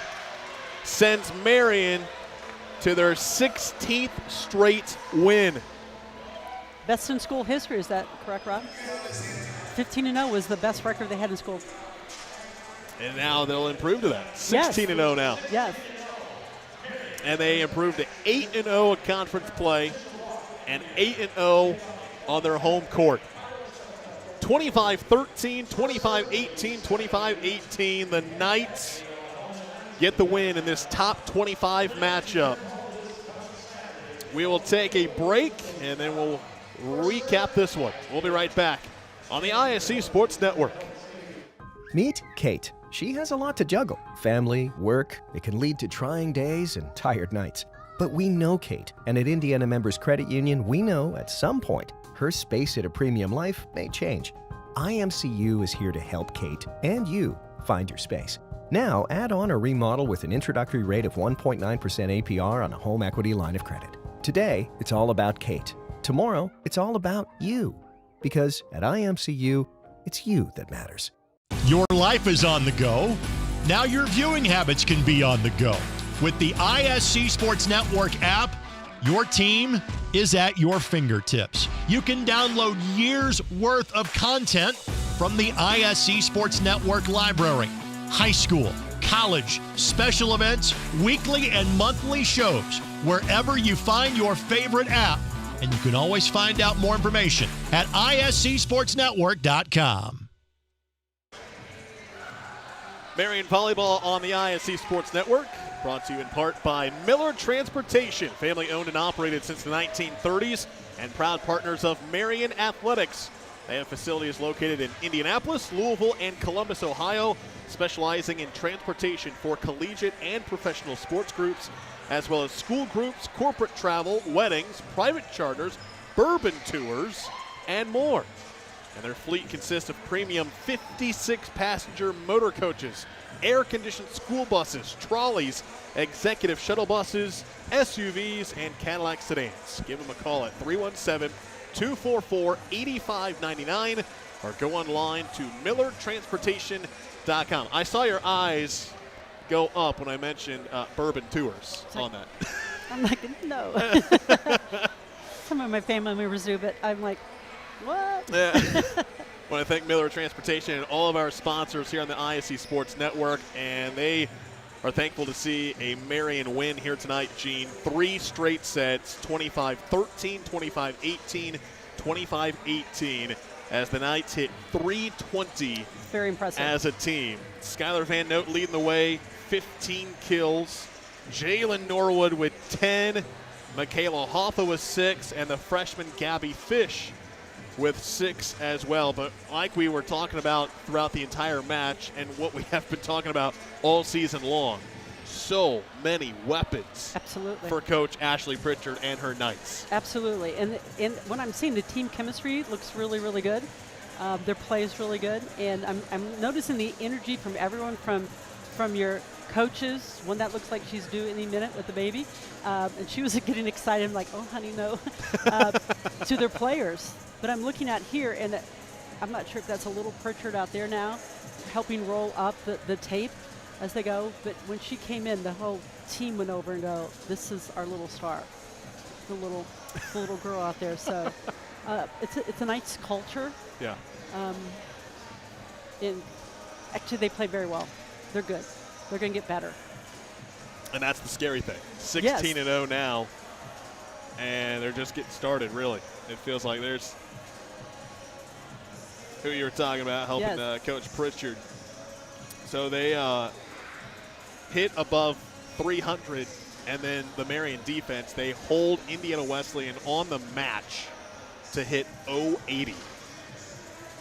sends Marian to their 16th straight win. Best in school history, is that correct, Rob? 15-0 was the best record they had in school. And now they'll improve to that. 16-0 now. Yes. And they improved to 8-0 at conference play and 8-0 on their home court. 25-13, 25-18, 25-18. The Knights get the win in this top 25 matchup. We will take a break, and then we'll recap this one. We'll be right back on the ISC Sports Network. Meet Kate. She has a lot to juggle. Family, work, it can lead to trying days and tired nights. But we know Kate, and at Indiana Members Credit Union, we know at some point her space at a premium life may change. IMCU is here to help Kate and you find your space. Now, add on or remodel with an introductory rate of 1.9% APR on a home equity line of credit. Today, it's all about Kate. Tomorrow, it's all about you. Because at IMCU, it's you that matters. Your life is on the go. Now your viewing habits can be on the go. With the ISC Sports Network app, your team is at your fingertips. You can download years' worth of content from the ISC Sports Network library. High school, college, special events, weekly and monthly shows, wherever you find your favorite app. And you can always find out more information at iscsportsnetwork.com. Marian Volleyball on the ISC Sports Network, brought to you in part by Miller Transportation, family owned and operated since the 1930s, and proud partners of Marian Athletics. They have facilities located in Indianapolis, Louisville, and Columbus, Ohio, specializing in transportation for collegiate and professional sports groups, as well as school groups, corporate travel, weddings, private charters, bourbon tours, and more. And their fleet consists of premium 56-passenger motor coaches, air-conditioned school buses, trolleys, executive shuttle buses, SUVs, and Cadillac sedans. Give them a call at 317-244-8599 or go online to millertransportation.com. I saw your eyes go up when I mentioned bourbon tours on that. I'm like, no. Some of my family members do, but I'm like, what? Yeah. I want to thank Miller Transportation and all of our sponsors here on the ISC Sports Network, and they are thankful to see a Marian win here tonight, Gene. 3 straight sets, 25-13, 25-18, 25-18, as the Knights hit 320 very impressive as a team. Skylar Van Note leading the way, 15 kills. Jalen Norwood with 10. Michaela Hoffa with 6, and the freshman Gabby Fish with 6 as well. But like we were talking about throughout the entire match and what we have been talking about all season long, so many weapons Absolutely. for Coach Ashley Pritchard and her Knights. Absolutely. And when I'm seeing the team chemistry looks really, really good. Their play is really good. And I'm noticing the energy from everyone, from your coaches, one that looks like she's due any minute with the baby. And she was getting excited. I'm like, oh, honey, no. To their players. But I'm looking at here, and I'm not sure if that's a little Pritchard out there now, helping roll up the tape as they go. But when she came in, the whole team went over and go, this is our little star, the little girl out there. So it's a nice culture. Yeah. And actually, they play very well. They're good. They're going to get better. And that's the scary thing. 16-0 now, and they're just getting started, really. It feels like there's who you were talking about helping Coach Pritchard. So they hit above 300, and then the Marian defense, they hold Indiana Wesleyan on the match to hit 080.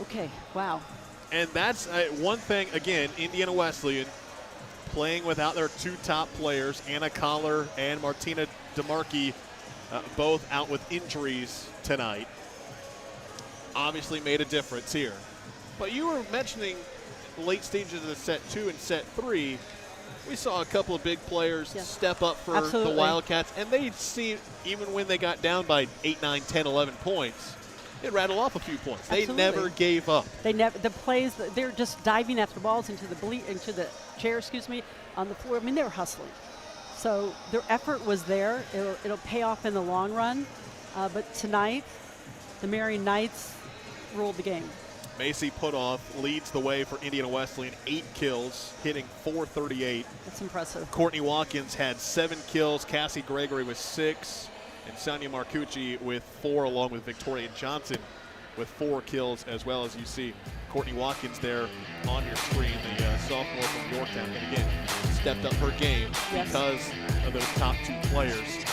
Okay, wow. And that's one thing, again, Indiana Wesleyan playing without their two top players, Anna Collar and Martina DeMarchi, both out with injuries tonight. Obviously made a difference here. But you were mentioning the late stages of set 2 and set 3. We saw a couple of big players step up for the Wildcats, and they seemed, even when they got down by 8, 9, 10, 11 points, it rattled off a few points. They never gave up. They never. The plays, they're just diving after balls into the chair, on the floor. I mean, they were hustling. So their effort was there. It'll pay off in the long run. But tonight, the Marian Knights ruled the game. Macy Putoff leads the way for Indiana Wesleyan, 8 kills, hitting .438. That's impressive. Courtney Watkins had 7 kills. Cassie Gregory with 6. And Sonia Marcucci with 4, along with Victoria Johnson with 4 kills, as well as you see Courtney Watkins there on your screen, the sophomore from Yorktown. And again, stepped up her game because of those top 2 players.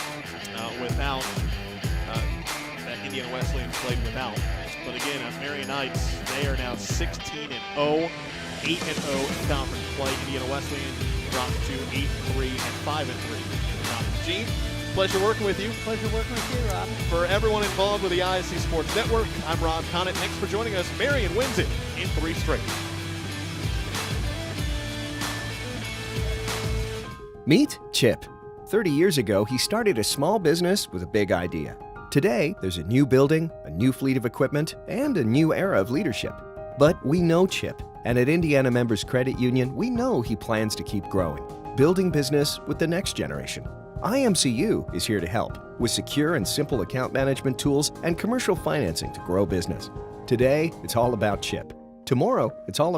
Without that Indiana Wesleyan played without. But again, as Marian Knights, they are now 16-0, 8-0 in conference play. Indiana Wesleyan dropped to 8-3 and 5-3. Gene, pleasure working with you. Pleasure working with you, Rob. For everyone involved with the ISC Sports Network, I'm Rob Conant. Thanks for joining us. Marian wins it in 3 straight. Meet Chip. 30 years ago, he started a small business with a big idea. Today, there's a new building, a new fleet of equipment, and a new era of leadership. But we know Chip, and at Indiana Members Credit Union, we know he plans to keep growing, building business with the next generation. IMCU is here to help with secure and simple account management tools and commercial financing to grow business. Today, it's all about Chip. Tomorrow, it's all